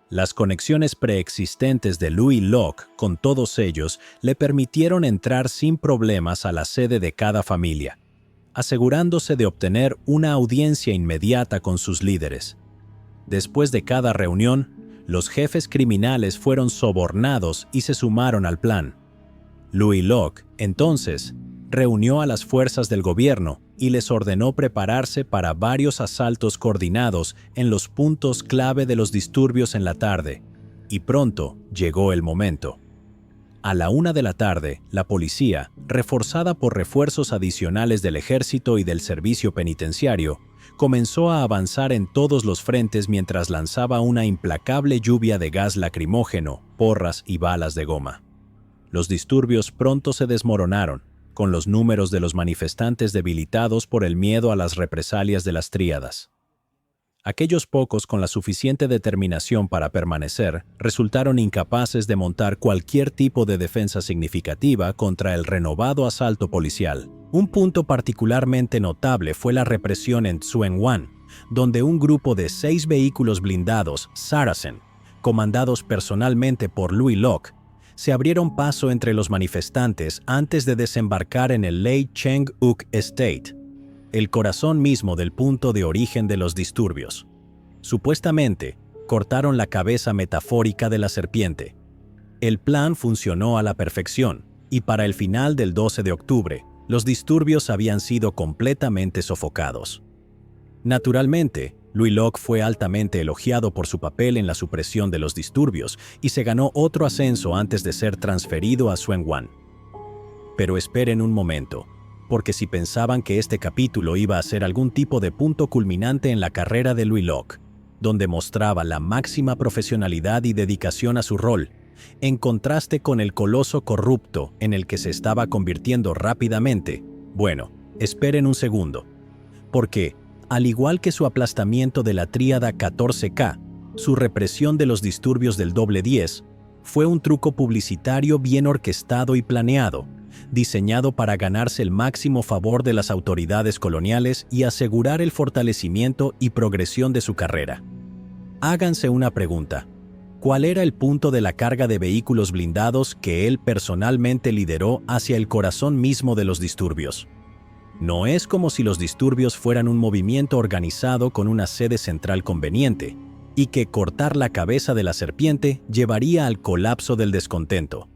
Las conexiones preexistentes de Louis Locke con todos ellos le permitieron entrar sin problemas a la sede de cada familia, asegurándose de obtener una audiencia inmediata con sus líderes. Después de cada reunión, los jefes criminales fueron sobornados y se sumaron al plan. Louis Locke, entonces, reunió a las fuerzas del gobierno y les ordenó prepararse para varios asaltos coordinados en los puntos clave de los disturbios en la tarde, y pronto llegó el momento. A la 1 de la tarde, la policía, reforzada por refuerzos adicionales del ejército y del servicio penitenciario, comenzó a avanzar en todos los frentes mientras lanzaba una implacable lluvia de gas lacrimógeno, porras y balas de goma. Los disturbios pronto se desmoronaron, con los números de los manifestantes debilitados por el miedo a las represalias de las tríadas. Aquellos pocos con la suficiente determinación para permanecer resultaron incapaces de montar cualquier tipo de defensa significativa contra el renovado asalto policial. Un punto particularmente notable fue la represión en Tsuen Wan, donde un grupo de 6 vehículos blindados Saracen, comandados personalmente por Louis Locke, se abrieron paso entre los manifestantes antes de desembarcar en el Lei Cheng Uk Estate, el corazón mismo del punto de origen de los disturbios. Supuestamente, cortaron la cabeza metafórica de la serpiente. El plan funcionó a la perfección, y para el final del 12 de octubre, los disturbios habían sido completamente sofocados. Naturalmente, Louis Locke fue altamente elogiado por su papel en la supresión de los disturbios y se ganó otro ascenso antes de ser transferido a Tsuen Wan. Pero esperen un momento, porque si pensaban que este capítulo iba a ser algún tipo de punto culminante en la carrera de Louis Locke, donde mostraba la máxima profesionalidad y dedicación a su rol, en contraste con el coloso corrupto en el que se estaba convirtiendo rápidamente, bueno, esperen un segundo, porque al igual que su aplastamiento de la tríada 14K, su represión de los disturbios del doble 10 fue un truco publicitario bien orquestado y planeado, diseñado para ganarse el máximo favor de las autoridades coloniales y asegurar el fortalecimiento y progresión de su carrera. Háganse una pregunta: ¿cuál era el punto de la carga de vehículos blindados que él personalmente lideró hacia el corazón mismo de los disturbios? No es como si los disturbios fueran un movimiento organizado con una sede central conveniente, y que cortar la cabeza de la serpiente llevaría al colapso del descontento.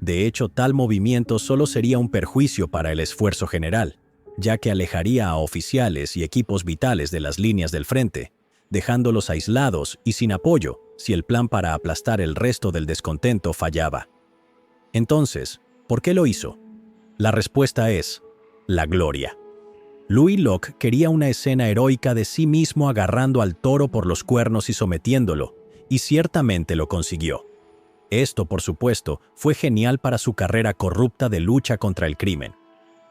De hecho, tal movimiento solo sería un perjuicio para el esfuerzo general, ya que alejaría a oficiales y equipos vitales de las líneas del frente, dejándolos aislados y sin apoyo si el plan para aplastar el resto del descontento fallaba. Entonces, ¿por qué lo hizo? La respuesta es: la gloria. Louis Locke quería una escena heroica de sí mismo agarrando al toro por los cuernos y sometiéndolo, y ciertamente lo consiguió. Esto, por supuesto, fue genial para su carrera corrupta de lucha contra el crimen,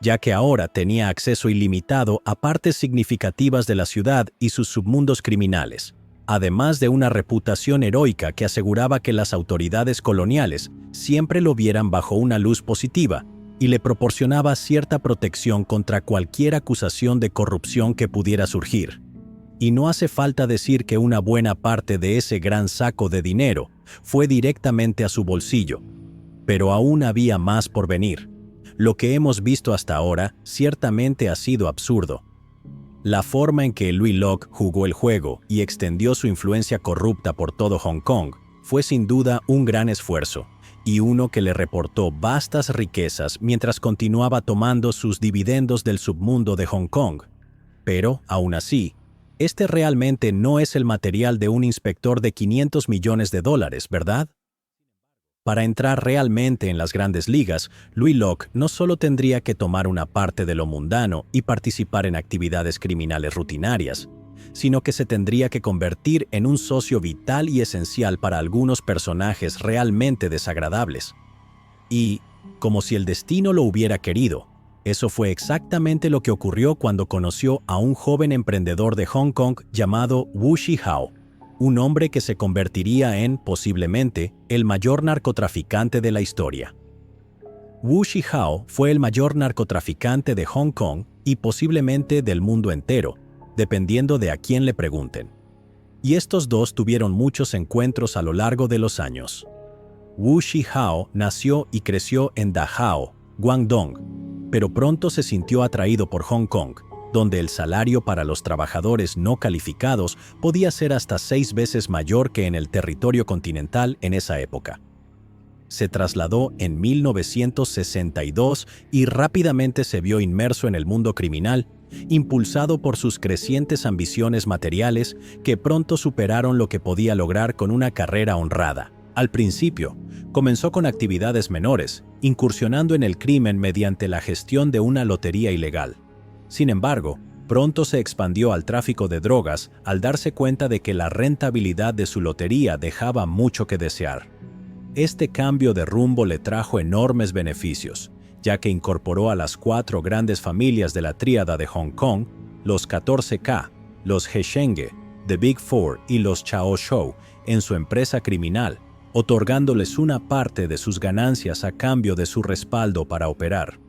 ya que ahora tenía acceso ilimitado a partes significativas de la ciudad y sus submundos criminales, además de una reputación heroica que aseguraba que las autoridades coloniales siempre lo vieran bajo una luz positiva y le proporcionaba cierta protección contra cualquier acusación de corrupción que pudiera surgir. Y no hace falta decir que una buena parte de ese gran saco de dinero fue directamente a su bolsillo. Pero aún había más por venir. Lo que hemos visto hasta ahora ciertamente ha sido absurdo. La forma en que Louis Locke jugó el juego y extendió su influencia corrupta por todo Hong Kong fue sin duda un gran esfuerzo, y uno que le reportó vastas riquezas mientras continuaba tomando sus dividendos del submundo de Hong Kong. Pero, aún así, Este realmente no es el material de un inspector de $500 millones, ¿verdad? Para entrar realmente en las grandes ligas, Louis Locke no solo tendría que tomar una parte de lo mundano y participar en actividades criminales rutinarias, sino que se tendría que convertir en un socio vital y esencial para algunos personajes realmente desagradables. Y, como si el destino lo hubiera querido, eso fue exactamente lo que ocurrió cuando conoció a un joven emprendedor de Hong Kong llamado Wu Zhihao, un hombre que se convertiría en, posiblemente, el mayor narcotraficante de la historia. Wu Zhihao fue el mayor narcotraficante de Hong Kong y posiblemente del mundo entero, dependiendo de a quién le pregunten. Y estos dos tuvieron muchos encuentros a lo largo de los años. Wu Zhihao nació y creció en Dahao, Guangdong, pero pronto se sintió atraído por Hong Kong, donde el salario para los trabajadores no calificados podía ser hasta 6 veces mayor que en el territorio continental en esa época. Se trasladó en 1962 y rápidamente se vio inmerso en el mundo criminal, impulsado por sus crecientes ambiciones materiales que pronto superaron lo que podía lograr con una carrera honrada. Al principio, comenzó con actividades menores, incursionando en el crimen mediante la gestión de una lotería ilegal. Sin embargo, pronto se expandió al tráfico de drogas al darse cuenta de que la rentabilidad de su lotería dejaba mucho que desear. Este cambio de rumbo le trajo enormes beneficios, ya que incorporó a las 4 grandes familias de la tríada de Hong Kong, los 14K, los He Shenge, The Big Four y los Chao Shou, en su empresa criminal, otorgándoles una parte de sus ganancias a cambio de su respaldo para operar.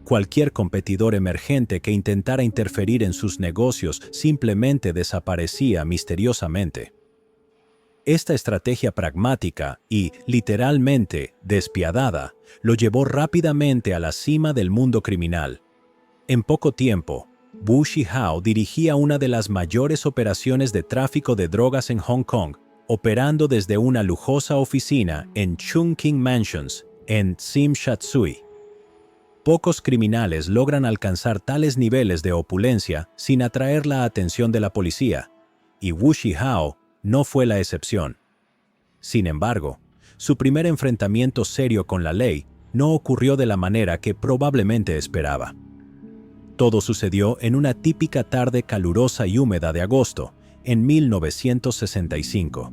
Cualquier competidor emergente que intentara interferir en sus negocios simplemente desaparecía misteriosamente. Esta estrategia pragmática y, literalmente, despiadada, lo llevó rápidamente a la cima del mundo criminal. En poco tiempo, Wu Zhihao dirigía una de las mayores operaciones de tráfico de drogas en Hong Kong, operando desde una lujosa oficina en Chung King Mansions, en Tsim Sha Tsui. Pocos criminales logran alcanzar tales niveles de opulencia sin atraer la atención de la policía, y Wu Zhihao no fue la excepción. Sin embargo, su primer enfrentamiento serio con la ley no ocurrió de la manera que probablemente esperaba. Todo sucedió en una típica tarde calurosa y húmeda de agosto, en 1965.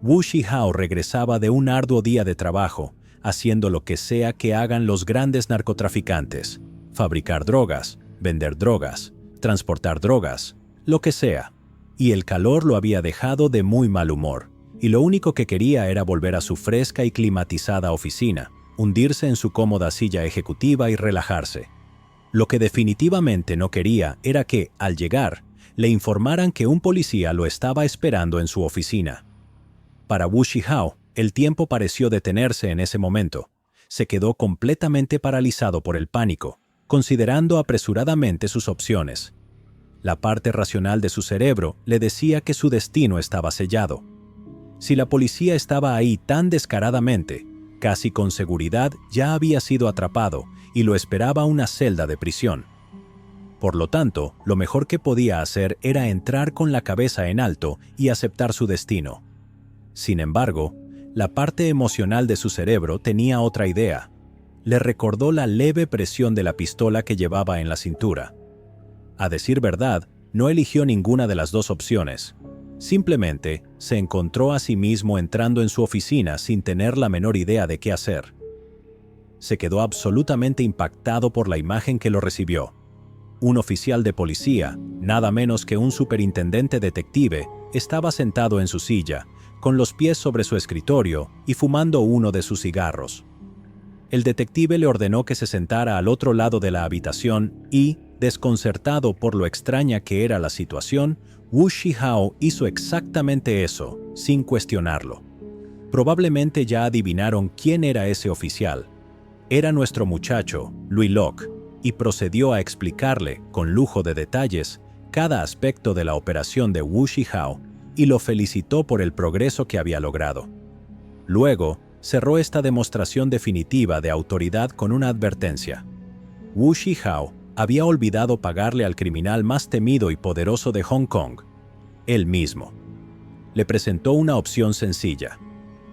Wu Zhihao regresaba de un arduo día de trabajo, haciendo lo que sea que hagan los grandes narcotraficantes: fabricar drogas, vender drogas, transportar drogas, lo que sea. Y el calor lo había dejado de muy mal humor, y lo único que quería era volver a su fresca y climatizada oficina, hundirse en su cómoda silla ejecutiva y relajarse. Lo que definitivamente no quería era que, al llegar, le informaran que un policía lo estaba esperando en su oficina. Para Wu Zhihao, el tiempo pareció detenerse en ese momento. Se quedó completamente paralizado por el pánico, considerando apresuradamente sus opciones. La parte racional de su cerebro le decía que su destino estaba sellado. Si la policía estaba ahí tan descaradamente, casi con seguridad ya había sido atrapado y lo esperaba una celda de prisión. Por lo tanto, lo mejor que podía hacer era entrar con la cabeza en alto y aceptar su destino. Sin embargo, la parte emocional de su cerebro tenía otra idea. Le recordó la leve presión de la pistola que llevaba en la cintura. A decir verdad, no eligió ninguna de las dos opciones. Simplemente se encontró a sí mismo entrando en su oficina sin tener la menor idea de qué hacer. Se quedó absolutamente impactado por la imagen que lo recibió. Un oficial de policía, nada menos que un superintendente detective, estaba sentado en su silla, con los pies sobre su escritorio y fumando uno de sus cigarros. El detective le ordenó que se sentara al otro lado de la habitación y, desconcertado por lo extraña que era la situación, Wu Zhihao hizo exactamente eso, sin cuestionarlo. Probablemente ya adivinaron quién era ese oficial. Era nuestro muchacho, Louis Locke, y procedió a explicarle, con lujo de detalles, cada aspecto de la operación de Wu Zhihao y lo felicitó por el progreso que había logrado. Luego, cerró esta demostración definitiva de autoridad con una advertencia. Wu Zhihao había olvidado pagarle al criminal más temido y poderoso de Hong Kong, él mismo. Le presentó una opción sencilla: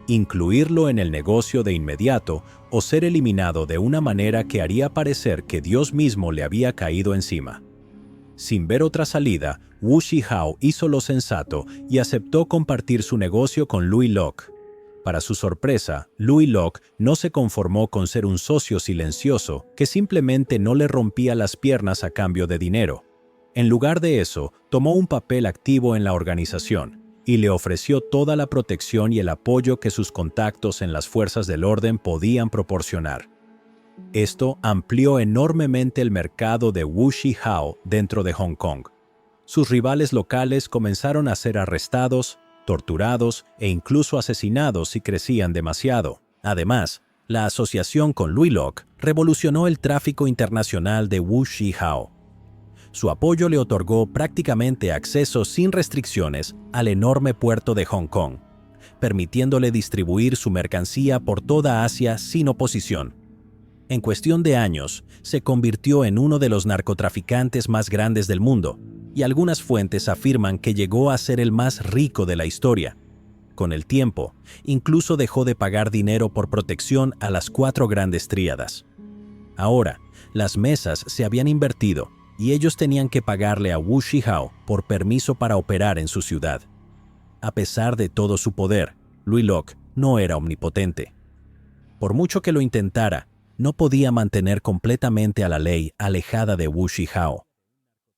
incluirlo en el negocio de inmediato o ser eliminado de una manera que haría parecer que Dios mismo le había caído encima. Sin ver otra salida, Wu Zhihao hizo lo sensato y aceptó compartir su negocio con Louis Locke. Para su sorpresa, Louis Locke no se conformó con ser un socio silencioso que simplemente no le rompía las piernas a cambio de dinero. En lugar de eso, tomó un papel activo en la organización y le ofreció toda la protección y el apoyo que sus contactos en las fuerzas del orden podían proporcionar. Esto amplió enormemente el mercado de Wu Zhihao dentro de Hong Kong. Sus rivales locales comenzaron a ser arrestados, torturados e incluso asesinados si crecían demasiado. Además, la asociación con Louis Locke revolucionó el tráfico internacional de Wu Zhihao. Su apoyo le otorgó prácticamente acceso sin restricciones al enorme puerto de Hong Kong, permitiéndole distribuir su mercancía por toda Asia sin oposición. En cuestión de años, se convirtió en uno de los narcotraficantes más grandes del mundo, y algunas fuentes afirman que llegó a ser el más rico de la historia. Con el tiempo, incluso dejó de pagar dinero por protección a las 4 grandes tríadas. Ahora, las mesas se habían invertido y ellos tenían que pagarle a Wu Zhihao por permiso para operar en su ciudad. A pesar de todo su poder, Louis Locke no era omnipotente. Por mucho que lo intentara, no podía mantener completamente a la ley alejada de Wu Zhihao.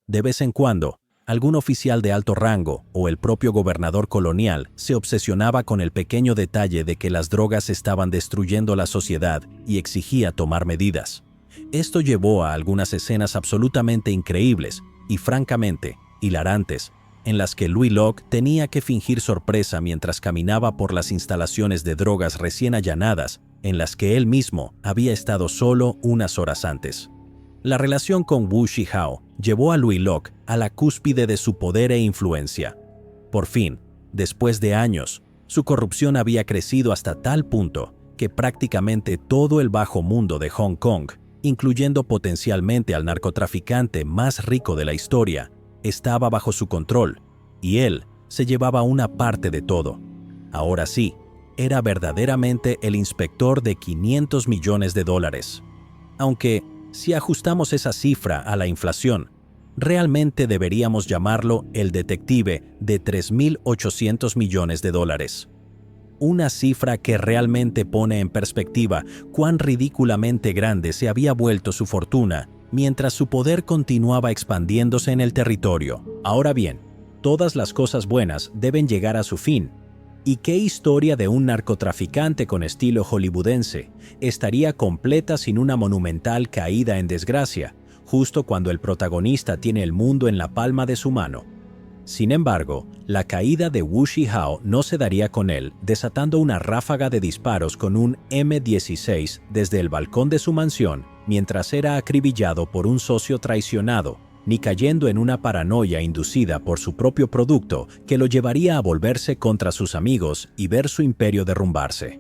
De vez en cuando, algún oficial de alto rango o el propio gobernador colonial se obsesionaba con el pequeño detalle de que las drogas estaban destruyendo la sociedad y exigía tomar medidas. Esto llevó a algunas escenas absolutamente increíbles y francamente hilarantes, en las que Louis Locke tenía que fingir sorpresa mientras caminaba por las instalaciones de drogas recién allanadas, en las que él mismo había estado solo unas horas antes. La relación con Wu Zhihao llevó a Louis Locke a la cúspide de su poder e influencia. Por fin, después de años, su corrupción había crecido hasta tal punto que prácticamente todo el bajo mundo de Hong Kong, incluyendo potencialmente al narcotraficante más rico de la historia, estaba bajo su control, y él se llevaba una parte de todo. Ahora sí, era verdaderamente el inspector de $500 millones. Aunque, si ajustamos esa cifra a la inflación, realmente deberíamos llamarlo el detective de $3.800 millones. Una cifra que realmente pone en perspectiva cuán ridículamente grande se había vuelto su fortuna mientras su poder continuaba expandiéndose en el territorio. Ahora bien, todas las cosas buenas deben llegar a su fin. ¿Y qué historia de un narcotraficante con estilo hollywoodense estaría completa sin una monumental caída en desgracia, justo cuando el protagonista tiene el mundo en la palma de su mano? Sin embargo, la caída de Wu Zhihao no se daría con él, desatando una ráfaga de disparos con un M16 desde el balcón de su mansión mientras era acribillado por un socio traicionado, ni cayendo en una paranoia inducida por su propio producto que lo llevaría a volverse contra sus amigos y ver su imperio derrumbarse.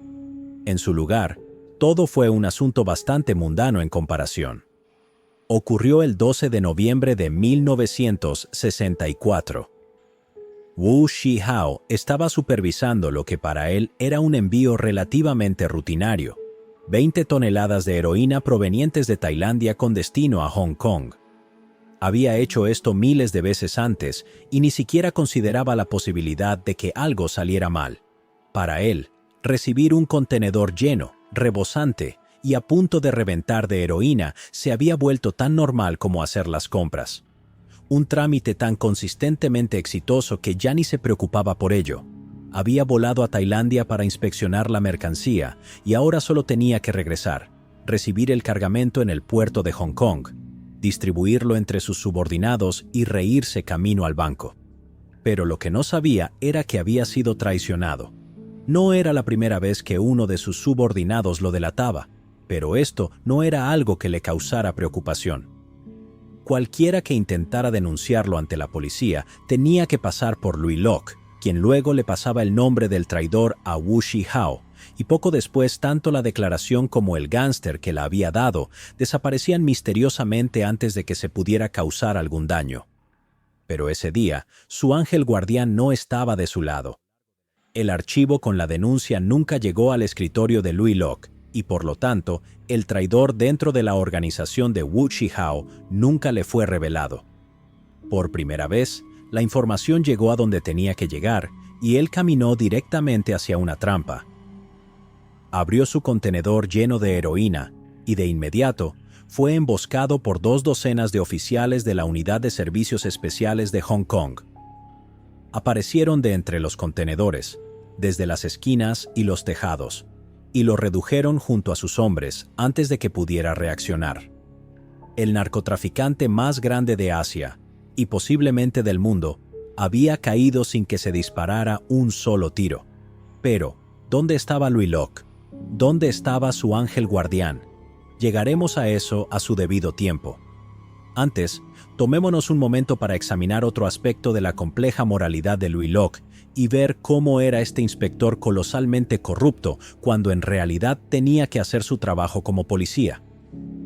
En su lugar, todo fue un asunto bastante mundano en comparación. Ocurrió el 12 de noviembre de 1964. Wu Zhihao estaba supervisando lo que para él era un envío relativamente rutinario: 20 toneladas de heroína provenientes de Tailandia con destino a Hong Kong. Había hecho esto miles de veces antes y ni siquiera consideraba la posibilidad de que algo saliera mal. Para él, recibir un contenedor lleno, rebosante y a punto de reventar de heroína se había vuelto tan normal como hacer las compras. Un trámite tan consistentemente exitoso que ya ni se preocupaba por ello. Había volado a Tailandia para inspeccionar la mercancía y ahora solo tenía que regresar, recibir el cargamento en el puerto de Hong Kong, distribuirlo entre sus subordinados y reírse camino al banco. Pero lo que no sabía era que había sido traicionado. No era la primera vez que uno de sus subordinados lo delataba, pero esto no era algo que le causara preocupación. Cualquiera que intentara denunciarlo ante la policía tenía que pasar por Louis Locke, quien luego le pasaba el nombre del traidor a Wu Zhihao, y poco después tanto la declaración como el gánster que la había dado desaparecían misteriosamente antes de que se pudiera causar algún daño. Pero ese día, su ángel guardián no estaba de su lado. El archivo con la denuncia nunca llegó al escritorio de Louis Locke, y por lo tanto, el traidor dentro de la organización de Wu Zhihao nunca le fue revelado. Por primera vez, la información llegó a donde tenía que llegar, y él caminó directamente hacia una trampa. Abrió su contenedor lleno de heroína, y de inmediato, fue emboscado por 2 docenas de oficiales de la Unidad de Servicios Especiales de Hong Kong. Aparecieron de entre los contenedores, desde las esquinas y los tejados, y lo redujeron junto a sus hombres antes de que pudiera reaccionar. El narcotraficante más grande de Asia, y posiblemente del mundo, había caído sin que se disparara un solo tiro. Pero, ¿dónde estaba Louis Locke? ¿Dónde estaba su ángel guardián? Llegaremos a eso a su debido tiempo. Antes, tomémonos un momento para examinar otro aspecto de la compleja moralidad de Louis Locke y ver cómo era este inspector colosalmente corrupto cuando en realidad tenía que hacer su trabajo como policía.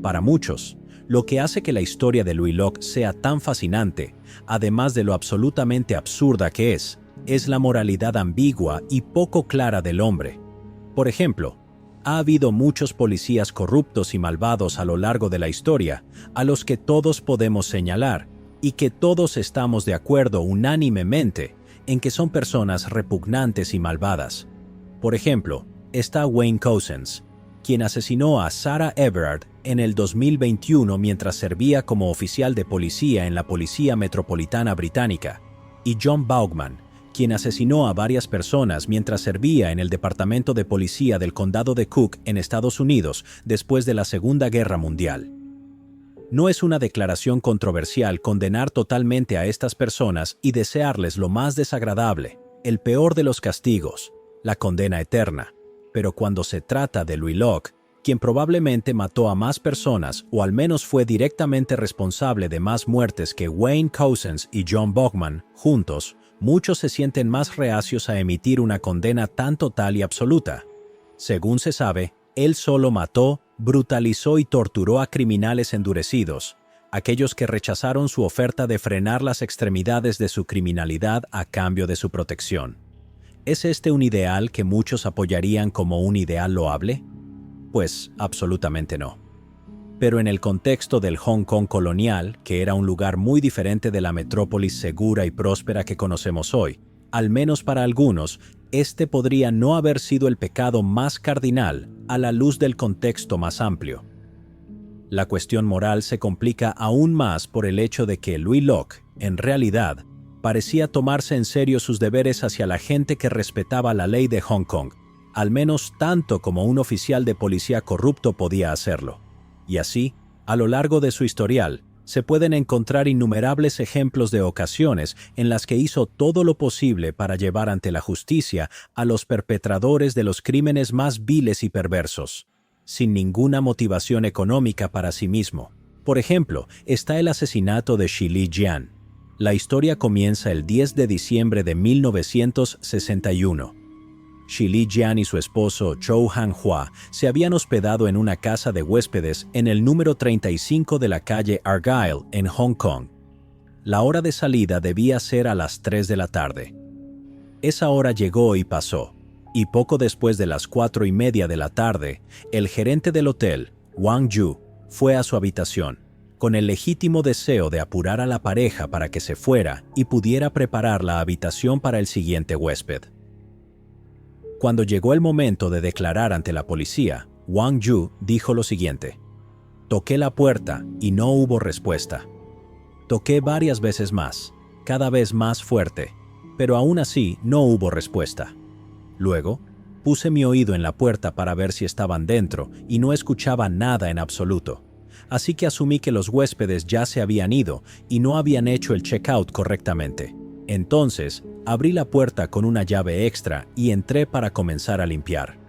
Para muchos, lo que hace que la historia de Louis Locke sea tan fascinante, además de lo absolutamente absurda que es la moralidad ambigua y poco clara del hombre. Por ejemplo, ha habido muchos policías corruptos y malvados a lo largo de la historia, a los que todos podemos señalar, y que todos estamos de acuerdo unánimemente en que son personas repugnantes y malvadas. Por ejemplo, está Wayne Couzens, quien asesinó a Sarah Everard en el 2021 mientras servía como oficial de policía en la Policía Metropolitana Británica, y John Vaughan, quien asesinó a varias personas mientras servía en el Departamento de Policía del Condado de Cook en Estados Unidos después de la Segunda Guerra Mundial. No es una declaración controversial condenar totalmente a estas personas y desearles lo más desagradable, el peor de los castigos, la condena eterna. Pero cuando se trata de Louis Locke, quien probablemente mató a más personas o al menos fue directamente responsable de más muertes que Wayne Couzens y John Vaughan juntos, muchos se sienten más reacios a emitir una condena tan total y absoluta. Según se sabe, él solo mató, brutalizó y torturó a criminales endurecidos, aquellos que rechazaron su oferta de frenar las extremidades de su criminalidad a cambio de su protección. ¿Es este un ideal que muchos apoyarían como un ideal loable? Pues absolutamente no. Pero en el contexto del Hong Kong colonial, que era un lugar muy diferente de la metrópolis segura y próspera que conocemos hoy, al menos para algunos, este podría no haber sido el pecado más cardinal a la luz del contexto más amplio. La cuestión moral se complica aún más por el hecho de que Louis Locke, en realidad, parecía tomarse en serio sus deberes hacia la gente que respetaba la ley de Hong Kong, al menos tanto como un oficial de policía corrupto podía hacerlo. Y así, a lo largo de su historial, se pueden encontrar innumerables ejemplos de ocasiones en las que hizo todo lo posible para llevar ante la justicia a los perpetradores de los crímenes más viles y perversos, sin ninguna motivación económica para sí mismo. Por ejemplo, está el asesinato de Shili Jian. La historia comienza el 10 de diciembre de 1961. Shili Jian y su esposo Zhou Hanhua se habían hospedado en una casa de huéspedes en el número 35 de la calle Argyle en Hong Kong. La hora de salida debía ser a las 3 de la tarde. Esa hora llegó y pasó, y poco después de las 4:30 de la tarde, el gerente del hotel, Wang Yu, fue a su habitación, con el legítimo deseo de apurar a la pareja para que se fuera y pudiera preparar la habitación para el siguiente huésped. Cuando llegó el momento de declarar ante la policía, Wang Yu dijo lo siguiente: «Toqué la puerta y no hubo respuesta. Toqué varias veces más, cada vez más fuerte, pero aún así no hubo respuesta. Luego, puse mi oído en la puerta para ver si estaban dentro y no escuchaba nada en absoluto. Así que asumí que los huéspedes ya se habían ido y no habían hecho el check-out correctamente. Entonces, abrí la puerta con una llave extra y entré para comenzar a limpiar.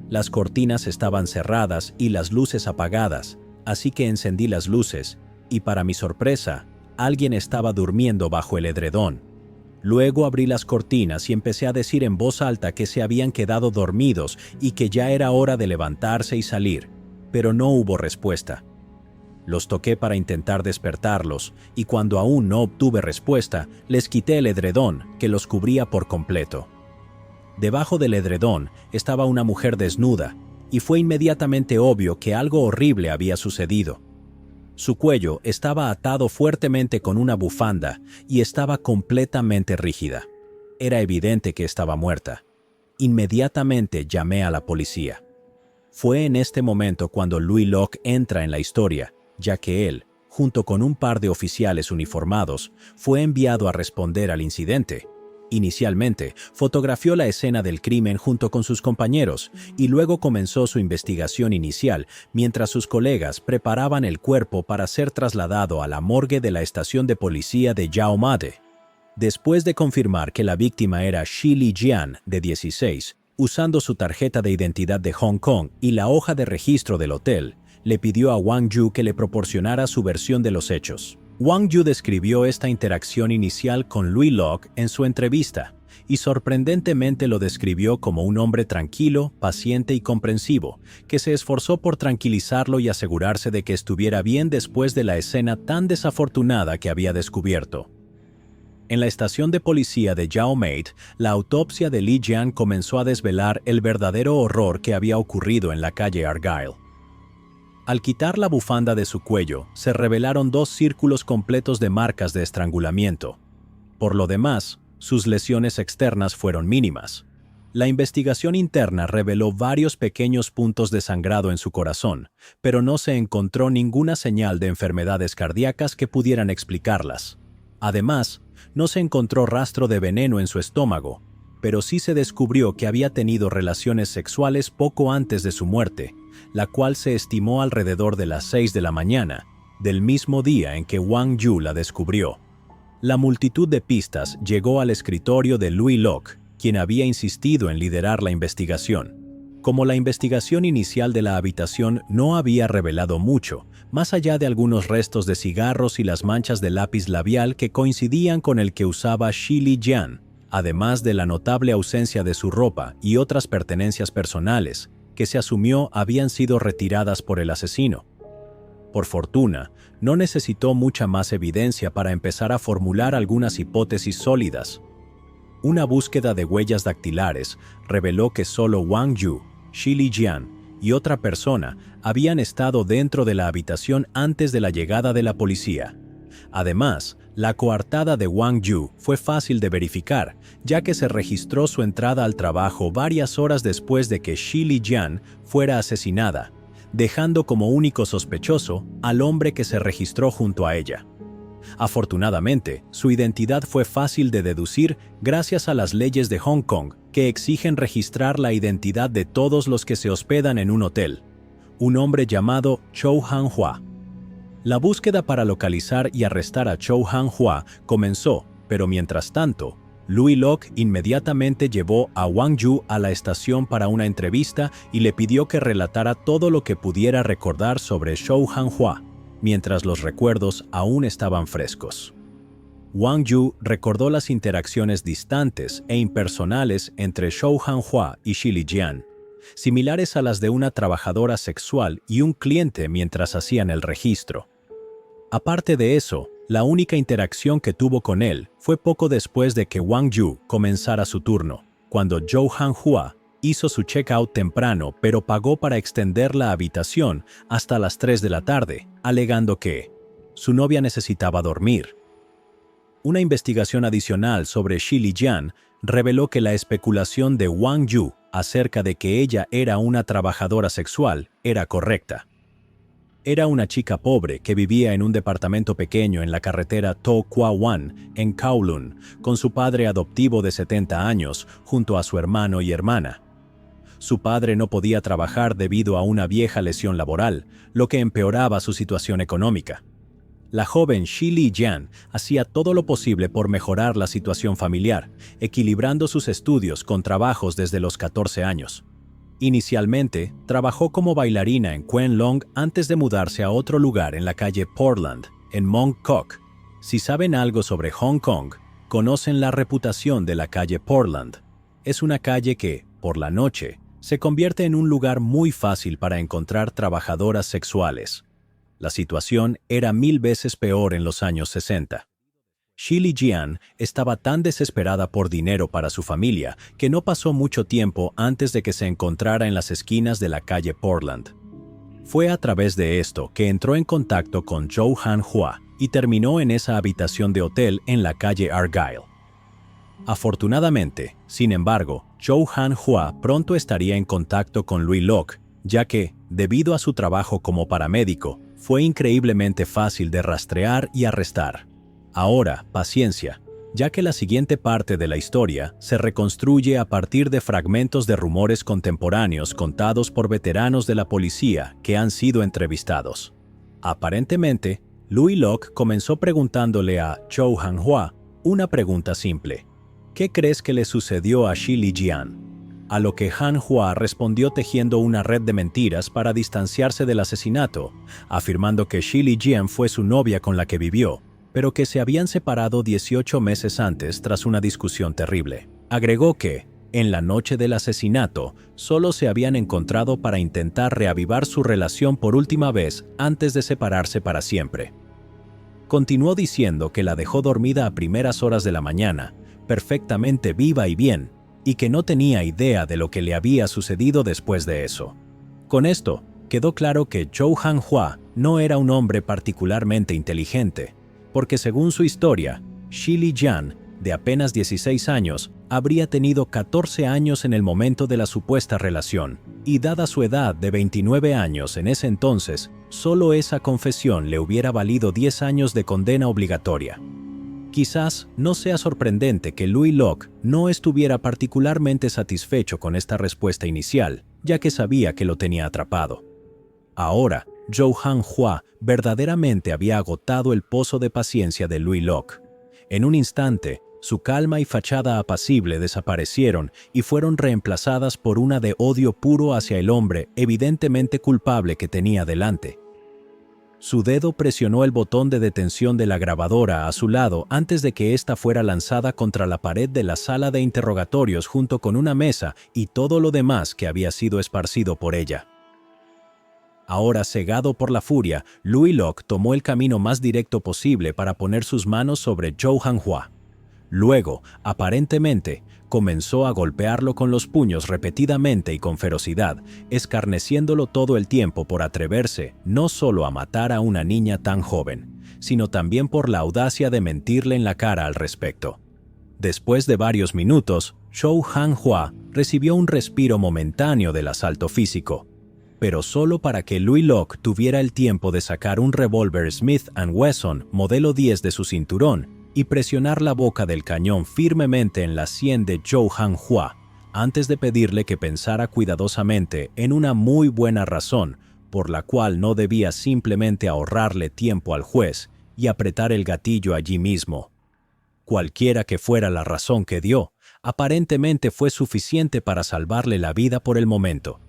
Las cortinas estaban cerradas y las luces apagadas, así que encendí las luces y, para mi sorpresa, alguien estaba durmiendo bajo el edredón. Luego abrí las cortinas y empecé a decir en voz alta que se habían quedado dormidos y que ya era hora de levantarse y salir, pero no hubo respuesta. Los toqué para intentar despertarlos, y cuando aún no obtuve respuesta, les quité el edredón que los cubría por completo. Debajo del edredón estaba una mujer desnuda, y fue inmediatamente obvio que algo horrible había sucedido. Su cuello estaba atado fuertemente con una bufanda y estaba completamente rígida. Era evidente que estaba muerta. Inmediatamente llamé a la policía. Fue en este momento cuando Louis Locke entra en la historia, ya que él, junto con un par de oficiales uniformados, fue enviado a responder al incidente. Inicialmente, fotografió la escena del crimen junto con sus compañeros y luego comenzó su investigación inicial mientras sus colegas preparaban el cuerpo para ser trasladado a la morgue de la estación de policía de Yau Ma Tei. Después de confirmar que la víctima era Shi Lijian, de 16, usando su tarjeta de identidad de Hong Kong y la hoja de registro del hotel, le pidió a Wang Yu que le proporcionara su versión de los hechos. Wang Yu describió esta interacción inicial con Louis Locke en su entrevista y sorprendentemente lo describió como un hombre tranquilo, paciente y comprensivo, que se esforzó por tranquilizarlo y asegurarse de que estuviera bien después de la escena tan desafortunada que había descubierto. En la estación de policía de Yau Ma Tei, la autopsia de Li Jian comenzó a desvelar el verdadero horror que había ocurrido en la calle Argyle. Al quitar la bufanda de su cuello, se revelaron 2 círculos completos de marcas de estrangulamiento. Por lo demás, sus lesiones externas fueron mínimas. La investigación interna reveló varios pequeños puntos de sangrado en su corazón, pero no se encontró ninguna señal de enfermedades cardíacas que pudieran explicarlas. Además, no se encontró rastro de veneno en su estómago, pero sí se descubrió que había tenido relaciones sexuales poco antes de su muerte, la cual se estimó alrededor de las 6 de la mañana, del mismo día en que Wang Yu la descubrió. La multitud de pistas llegó al escritorio de Louis Locke, quien había insistido en liderar la investigación. Como la investigación inicial de la habitación no había revelado mucho, más allá de algunos restos de cigarros y las manchas de lápiz labial que coincidían con el que usaba Shi Lijian, además de la notable ausencia de su ropa y otras pertenencias personales, que se asumió habían sido retiradas por el asesino. Por fortuna, no necesitó mucha más evidencia para empezar a formular algunas hipótesis sólidas. Una búsqueda de huellas dactilares reveló que solo Wang Yu, Shi Lijian y otra persona habían estado dentro de la habitación antes de la llegada de la policía. Además, la coartada de Wang Yu fue fácil de verificar, ya que se registró su entrada al trabajo varias horas después de que Shi Lijian fuera asesinada, dejando como único sospechoso al hombre que se registró junto a ella. Afortunadamente, su identidad fue fácil de deducir gracias a las leyes de Hong Kong, que exigen registrar la identidad de todos los que se hospedan en un hotel. Un hombre llamado Chou Han-hua. La búsqueda para localizar y arrestar a Chou Han-hua comenzó, pero mientras tanto, Louis Locke inmediatamente llevó a Wang Yu a la estación para una entrevista y le pidió que relatara todo lo que pudiera recordar sobre Chou Han-hua, mientras los recuerdos aún estaban frescos. Wang Yu recordó las interacciones distantes e impersonales entre Chou Han-hua y Shi Lijian, similares a las de una trabajadora sexual y un cliente mientras hacían el registro. Aparte de eso, la única interacción que tuvo con él fue poco después de que Wang Yu comenzara su turno, cuando Chou Han-hua hizo su check-out temprano pero pagó para extender la habitación hasta las 3 de la tarde, alegando que su novia necesitaba dormir. Una investigación adicional sobre Shi Lijian reveló que la especulación de Wang Yu acerca de que ella era una trabajadora sexual era correcta. Era una chica pobre que vivía en un departamento pequeño en la carretera To Kwa Wan, en Kowloon, con su padre adoptivo de 70 años, junto a su hermano y hermana. Su padre no podía trabajar debido a una vieja lesión laboral, lo que empeoraba su situación económica. La joven Shi Lijian hacía todo lo posible por mejorar la situación familiar, equilibrando sus estudios con trabajos desde los 14 años. Inicialmente, trabajó como bailarina en Kuen Long antes de mudarse a otro lugar en la calle Portland, en Mong Kok. Si saben algo sobre Hong Kong, conocen la reputación de la calle Portland. Es una calle que, por la noche, se convierte en un lugar muy fácil para encontrar trabajadoras sexuales. La situación era 1000 veces peor en los años 60. Shili Jian estaba tan desesperada por dinero para su familia que no pasó mucho tiempo antes de que se encontrara en las esquinas de la calle Portland. Fue a través de esto que entró en contacto con Zhou Han-hua y terminó en esa habitación de hotel en la calle Argyle. Afortunadamente, sin embargo, Zhou Han-hua pronto estaría en contacto con Louis Locke, ya que, debido a su trabajo como paramédico, fue increíblemente fácil de rastrear y arrestar. Ahora, paciencia, ya que la siguiente parte de la historia se reconstruye a partir de fragmentos de rumores contemporáneos contados por veteranos de la policía que han sido entrevistados. Aparentemente, Louis Locke comenzó preguntándole a Zhou Han-hua una pregunta simple: ¿qué crees que le sucedió a Shili Jian? A lo que Han-hua respondió tejiendo una red de mentiras para distanciarse del asesinato, afirmando que Shili Jian fue su novia con la que vivió, pero que se habían separado 18 meses antes tras una discusión terrible. Agregó que, en la noche del asesinato, solo se habían encontrado para intentar reavivar su relación por última vez antes de separarse para siempre. Continuó diciendo que la dejó dormida a primeras horas de la mañana, perfectamente viva y bien, y que no tenía idea de lo que le había sucedido después de eso. Con esto, quedó claro que Zhou Han-hua no era un hombre particularmente inteligente, porque según su historia, Shili Jian, de apenas 16 años, habría tenido 14 años en el momento de la supuesta relación, y dada su edad de 29 años en ese entonces, solo esa confesión le hubiera valido 10 años de condena obligatoria. Quizás no sea sorprendente que Louis Locke no estuviera particularmente satisfecho con esta respuesta inicial, ya que sabía que lo tenía atrapado. Ahora, Zhou Han-hua verdaderamente había agotado el pozo de paciencia de Louis Locke. En un instante, su calma y fachada apacible desaparecieron y fueron reemplazadas por una de odio puro hacia el hombre evidentemente culpable que tenía delante. Su dedo presionó el botón de detención de la grabadora a su lado antes de que ésta fuera lanzada contra la pared de la sala de interrogatorios junto con una mesa y todo lo demás que había sido esparcido por ella. Ahora cegado por la furia, Louis Locke tomó el camino más directo posible para poner sus manos sobre Zhou Han-hua. Luego, aparentemente, comenzó a golpearlo con los puños repetidamente y con ferocidad, escarneciéndolo todo el tiempo por atreverse no solo a matar a una niña tan joven, sino también por la audacia de mentirle en la cara al respecto. Después de varios minutos, Zhou Han-hua recibió un respiro momentáneo del asalto físico, pero solo para que Louis Locke tuviera el tiempo de sacar un revólver Smith & Wesson modelo 10 de su cinturón y presionar la boca del cañón firmemente en la sien de Zhou Han-hua, antes de pedirle que pensara cuidadosamente en una muy buena razón por la cual no debía simplemente ahorrarle tiempo al juez y apretar el gatillo allí mismo. Cualquiera que fuera la razón que dio, aparentemente fue suficiente para salvarle la vida por el momento,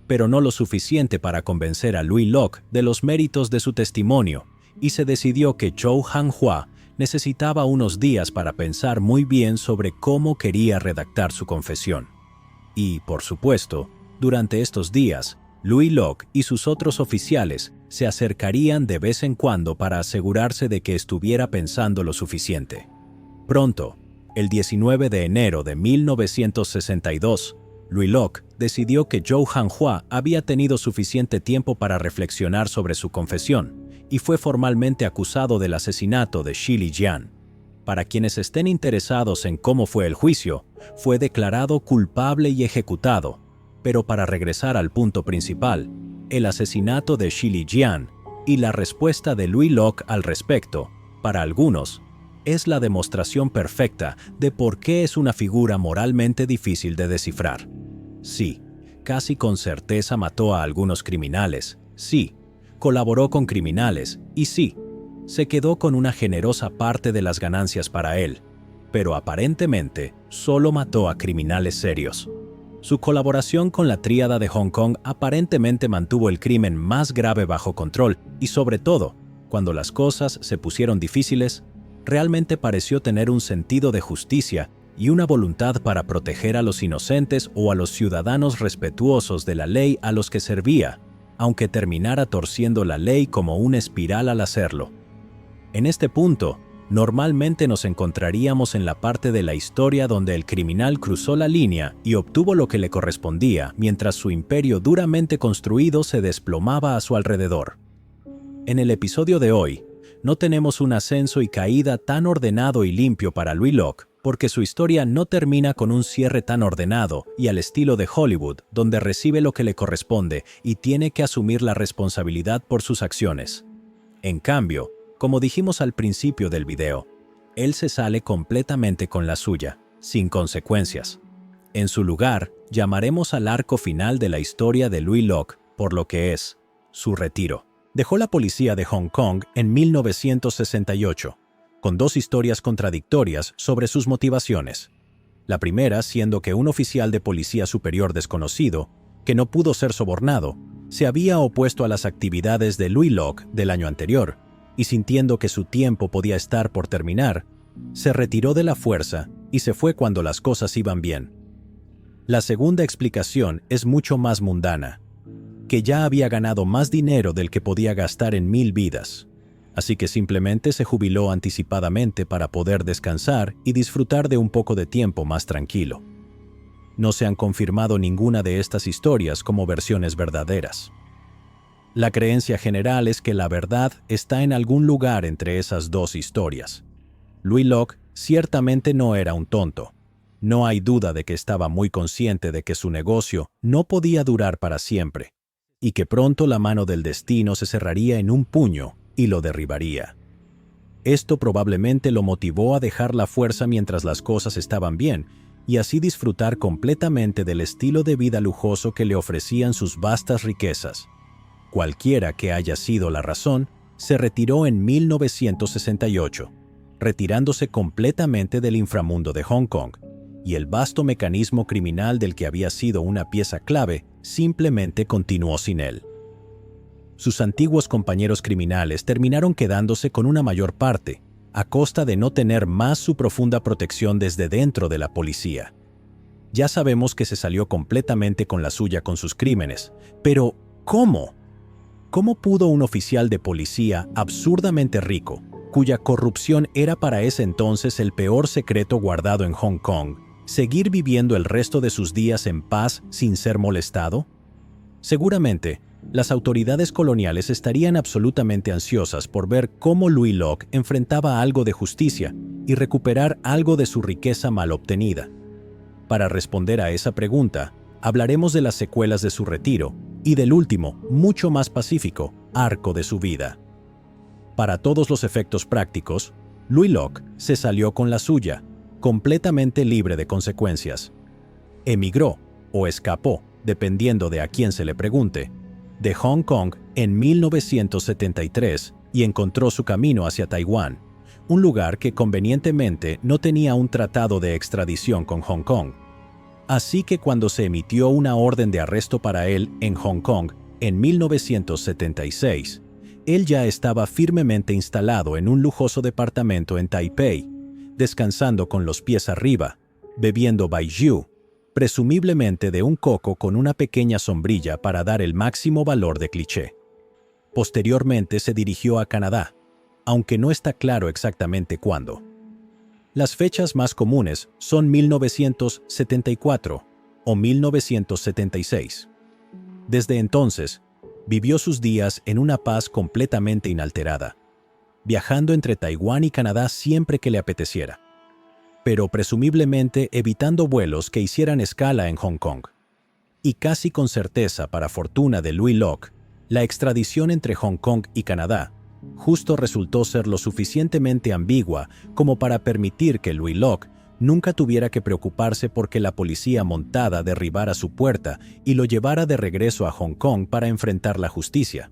pero no lo suficiente para convencer a Louis Locke de los méritos de su testimonio, y se decidió que Zhou Han-hua necesitaba unos días para pensar muy bien sobre cómo quería redactar su confesión. Y, por supuesto, durante estos días, Louis Locke y sus otros oficiales se acercarían de vez en cuando para asegurarse de que estuviera pensando lo suficiente. Pronto, el 19 de enero de 1962, Louis Locke decidió que Zhou Han-hua había tenido suficiente tiempo para reflexionar sobre su confesión y fue formalmente acusado del asesinato de Shili Jian. Para quienes estén interesados en cómo fue el juicio, fue declarado culpable y ejecutado. Pero para regresar al punto principal, el asesinato de Shili Jian y la respuesta de Louis Locke al respecto, para algunos, es la demostración perfecta de por qué es una figura moralmente difícil de descifrar. Sí, casi con certeza mató a algunos criminales. Sí, colaboró con criminales. Y sí, se quedó con una generosa parte de las ganancias para él. Pero aparentemente, solo mató a criminales serios. Su colaboración con la tríada de Hong Kong aparentemente mantuvo el crimen más grave bajo control y, sobre todo, cuando las cosas se pusieron difíciles, realmente pareció tener un sentido de justicia y una voluntad para proteger a los inocentes o a los ciudadanos respetuosos de la ley a los que servía, aunque terminara torciendo la ley como una espiral al hacerlo. En este punto, normalmente nos encontraríamos en la parte de la historia donde el criminal cruzó la línea y obtuvo lo que le correspondía, mientras su imperio duramente construido se desplomaba a su alrededor. En el episodio de hoy, no tenemos un ascenso y caída tan ordenado y limpio para Louis Locke, porque su historia no termina con un cierre tan ordenado y al estilo de Hollywood, donde recibe lo que le corresponde y tiene que asumir la responsabilidad por sus acciones. En cambio, como dijimos al principio del video, él se sale completamente con la suya, sin consecuencias. En su lugar, llamaremos al arco final de la historia de Louis Locke por lo que es su retiro. Dejó la policía de Hong Kong en 1968, con dos historias contradictorias sobre sus motivaciones. La primera siendo que un oficial de policía superior desconocido, que no pudo ser sobornado, se había opuesto a las actividades de Louis Locke del año anterior, y sintiendo que su tiempo podía estar por terminar, se retiró de la fuerza y se fue cuando las cosas iban bien. La segunda explicación es mucho más mundana, que ya había ganado más dinero del que podía gastar en 1000 vidas, así que simplemente se jubiló anticipadamente para poder descansar y disfrutar de un poco de tiempo más tranquilo. No se han confirmado ninguna de estas historias como versiones verdaderas. La creencia general es que la verdad está en algún lugar entre esas dos historias. Louis Locke ciertamente no era un tonto. No hay duda de que estaba muy consciente de que su negocio no podía durar para siempre, y que pronto la mano del destino se cerraría en un puño y lo derribaría. Esto probablemente lo motivó a dejar la fuerza mientras las cosas estaban bien, y así disfrutar completamente del estilo de vida lujoso que le ofrecían sus vastas riquezas. Cualquiera que haya sido la razón, se retiró en 1968, retirándose completamente del inframundo de Hong Kong, y el vasto mecanismo criminal del que había sido una pieza clave simplemente continuó sin él. Sus antiguos compañeros criminales terminaron quedándose con una mayor parte, a costa de no tener más su profunda protección desde dentro de la policía. Ya sabemos que se salió completamente con la suya con sus crímenes, pero ¿cómo? ¿Cómo pudo un oficial de policía absurdamente rico, cuya corrupción era para ese entonces el peor secreto guardado en Hong Kong, seguir viviendo el resto de sus días en paz sin ser molestado? Seguramente, las autoridades coloniales estarían absolutamente ansiosas por ver cómo Louis Locke enfrentaba algo de justicia y recuperar algo de su riqueza mal obtenida. Para responder a esa pregunta, hablaremos de las secuelas de su retiro y del último, mucho más pacífico, arco de su vida. Para todos los efectos prácticos, Louis Locke se salió con la suya, completamente libre de consecuencias. Emigró, o escapó, dependiendo de a quién se le pregunte, de Hong Kong en 1973 y encontró su camino hacia Taiwán, un lugar que convenientemente no tenía un tratado de extradición con Hong Kong. Así que cuando se emitió una orden de arresto para él en Hong Kong en 1976, él ya estaba firmemente instalado en un lujoso departamento en Taipei, descansando con los pies arriba, bebiendo baijiu, presumiblemente de un coco con una pequeña sombrilla para dar el máximo valor de cliché. Posteriormente se dirigió a Canadá, aunque no está claro exactamente cuándo. Las fechas más comunes son 1974 o 1976. Desde entonces, vivió sus días en una paz completamente inalterada, viajando entre Taiwán y Canadá siempre que le apeteciera, pero presumiblemente evitando vuelos que hicieran escala en Hong Kong. Y casi con certeza, para fortuna de Louis Locke, la extradición entre Hong Kong y Canadá justo resultó ser lo suficientemente ambigua como para permitir que Louis Locke nunca tuviera que preocuparse porque la policía montada derribara su puerta y lo llevara de regreso a Hong Kong para enfrentar la justicia.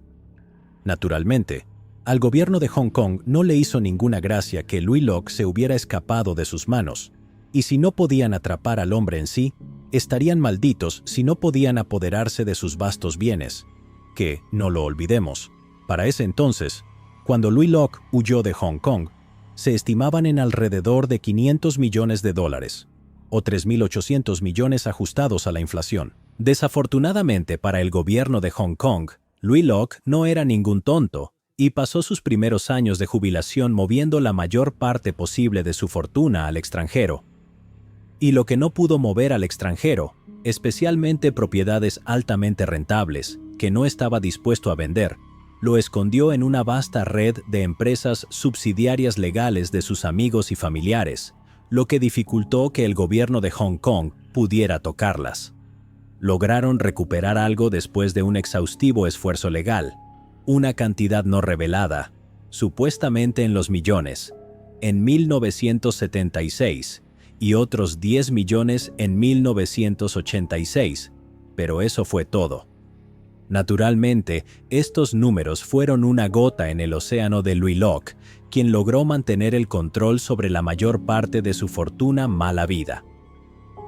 Naturalmente, al gobierno de Hong Kong no le hizo ninguna gracia que Louis Locke se hubiera escapado de sus manos, y si no podían atrapar al hombre en sí, estarían malditos si no podían apoderarse de sus vastos bienes, que, no lo olvidemos, para ese entonces, cuando Louis Locke huyó de Hong Kong, se estimaban en alrededor de $500 millones, o 3.800 millones ajustados a la inflación. Desafortunadamente para el gobierno de Hong Kong, Louis Locke no era ningún tonto y pasó sus primeros años de jubilación moviendo la mayor parte posible de su fortuna al extranjero. Y lo que no pudo mover al extranjero, especialmente propiedades altamente rentables, que no estaba dispuesto a vender, lo escondió en una vasta red de empresas subsidiarias legales de sus amigos y familiares, lo que dificultó que el gobierno de Hong Kong pudiera tocarlas. Lograron recuperar algo después de un exhaustivo esfuerzo legal, una cantidad no revelada, supuestamente en los millones, en 1976 y otros 10 millones en 1986, pero eso fue todo. Naturalmente, estos números fueron una gota en el océano de Louis Locke, quien logró mantener el control sobre la mayor parte de su fortuna mal habida.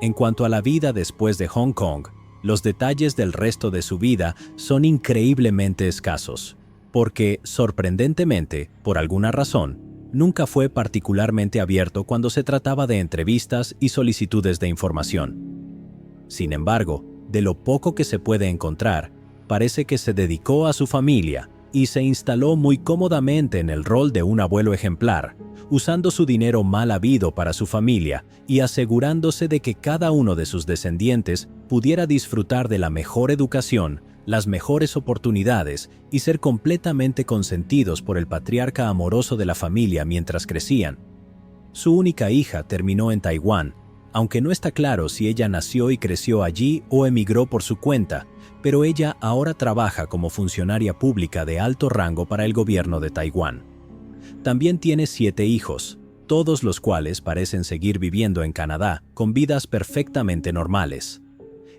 En cuanto a la vida después de Hong Kong, los detalles del resto de su vida son increíblemente escasos, porque, sorprendentemente, por alguna razón, nunca fue particularmente abierto cuando se trataba de entrevistas y solicitudes de información. Sin embargo, de lo poco que se puede encontrar, parece que se dedicó a su familia y se instaló muy cómodamente en el rol de un abuelo ejemplar, usando su dinero mal habido para su familia y asegurándose de que cada uno de sus descendientes pudiera disfrutar de la mejor educación, las mejores oportunidades y ser completamente consentidos por el patriarca amoroso de la familia mientras crecían. Su única hija terminó en Taiwán, aunque no está claro si ella nació y creció allí o emigró por su cuenta, pero ella ahora trabaja como funcionaria pública de alto rango para el gobierno de Taiwán. También tiene 7 hijos, todos los cuales parecen seguir viviendo en Canadá con vidas perfectamente normales.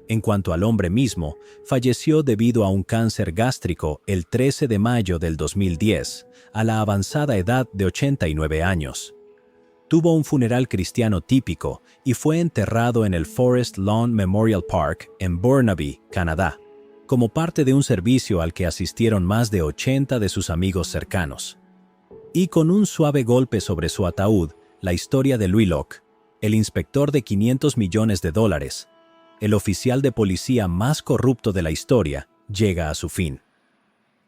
En cuanto al hombre mismo, falleció debido a un cáncer gástrico el 13 de mayo del 2010, a la avanzada edad de 89 años. Tuvo un funeral cristiano típico y fue enterrado en el Forest Lawn Memorial Park en Burnaby, Canadá, como parte de un servicio al que asistieron más de 80 de sus amigos cercanos. Y con un suave golpe sobre su ataúd, la historia de Louis Locke, el inspector de $500 millones, el oficial de policía más corrupto de la historia, llega a su fin.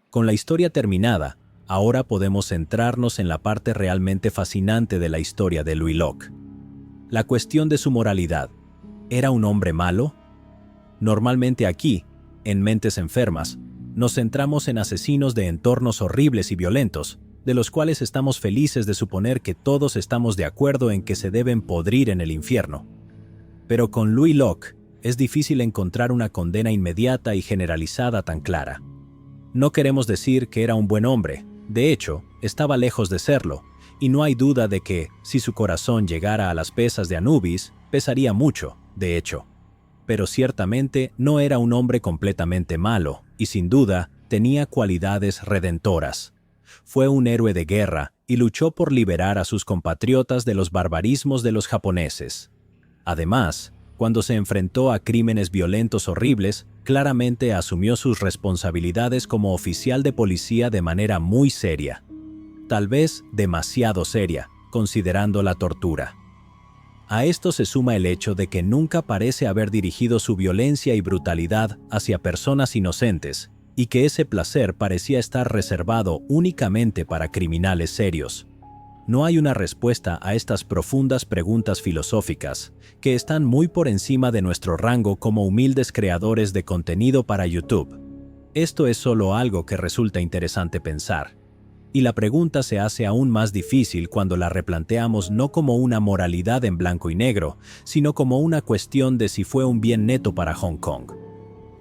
Con la historia terminada, ahora podemos centrarnos en la parte realmente fascinante de la historia de Louis Locke. La cuestión de su moralidad. ¿Era un hombre malo? Normalmente aquí, en Mentes Enfermas, nos centramos en asesinos de entornos horribles y violentos, de los cuales estamos felices de suponer que todos estamos de acuerdo en que se deben podrir en el infierno. Pero con Louis Locke es difícil encontrar una condena inmediata y generalizada tan clara. No queremos decir que era un buen hombre, de hecho, estaba lejos de serlo, y no hay duda de que, si su corazón llegara a las pesas de Anubis, pesaría mucho, de hecho. Pero ciertamente no era un hombre completamente malo, y sin duda tenía cualidades redentoras. Fue un héroe de guerra y luchó por liberar a sus compatriotas de los barbarismos de los japoneses. Además, cuando se enfrentó a crímenes violentos horribles, claramente asumió sus responsabilidades como oficial de policía de manera muy seria. Tal vez demasiado seria, considerando la tortura. A esto se suma el hecho de que nunca parece haber dirigido su violencia y brutalidad hacia personas inocentes, y que ese placer parecía estar reservado únicamente para criminales serios. No hay una respuesta a estas profundas preguntas filosóficas, que están muy por encima de nuestro rango como humildes creadores de contenido para YouTube. Esto es solo algo que resulta interesante pensar. Y la pregunta se hace aún más difícil cuando la replanteamos no como una moralidad en blanco y negro, sino como una cuestión de si fue un bien neto para Hong Kong.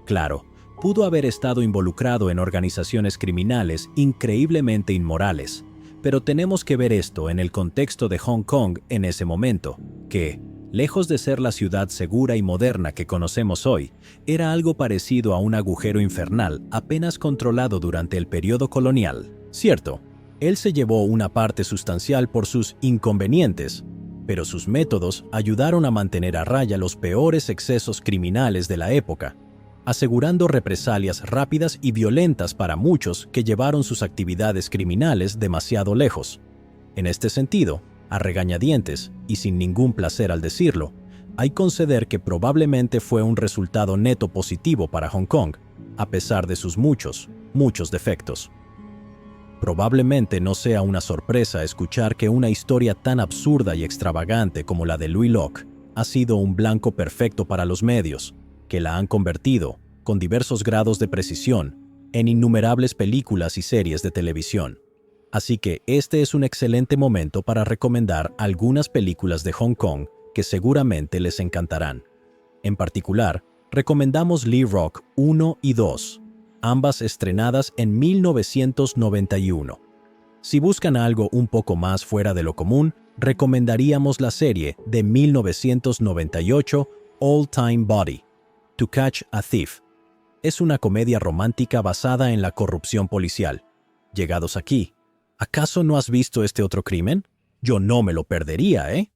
Claro, pudo haber estado involucrado en organizaciones criminales increíblemente inmorales, pero tenemos que ver esto en el contexto de Hong Kong en ese momento, que, lejos de ser la ciudad segura y moderna que conocemos hoy, era algo parecido a un agujero infernal apenas controlado durante el periodo colonial. Cierto, él se llevó una parte sustancial por sus inconvenientes, pero sus métodos ayudaron a mantener a raya los peores excesos criminales de la época, asegurando represalias rápidas y violentas para muchos que llevaron sus actividades criminales demasiado lejos. En este sentido, a regañadientes, y sin ningún placer al decirlo, hay que conceder que probablemente fue un resultado neto positivo para Hong Kong, a pesar de sus muchos defectos. Probablemente no sea una sorpresa escuchar que una historia tan absurda y extravagante como la de Louis Locke ha sido un blanco perfecto para los medios, que la han convertido, con diversos grados de precisión, en innumerables películas y series de televisión. Así que este es un excelente momento para recomendar algunas películas de Hong Kong que seguramente les encantarán. En particular, recomendamos Lee Rock 1 y 2, ambas estrenadas en 1991. Si buscan algo un poco más fuera de lo común, recomendaríamos la serie de 1998 All Time Body, To Catch a Thief. Es una comedia romántica basada en la corrupción policial. Llegados aquí, ¿acaso no has visto este otro crimen? Yo no me lo perdería, ¿eh?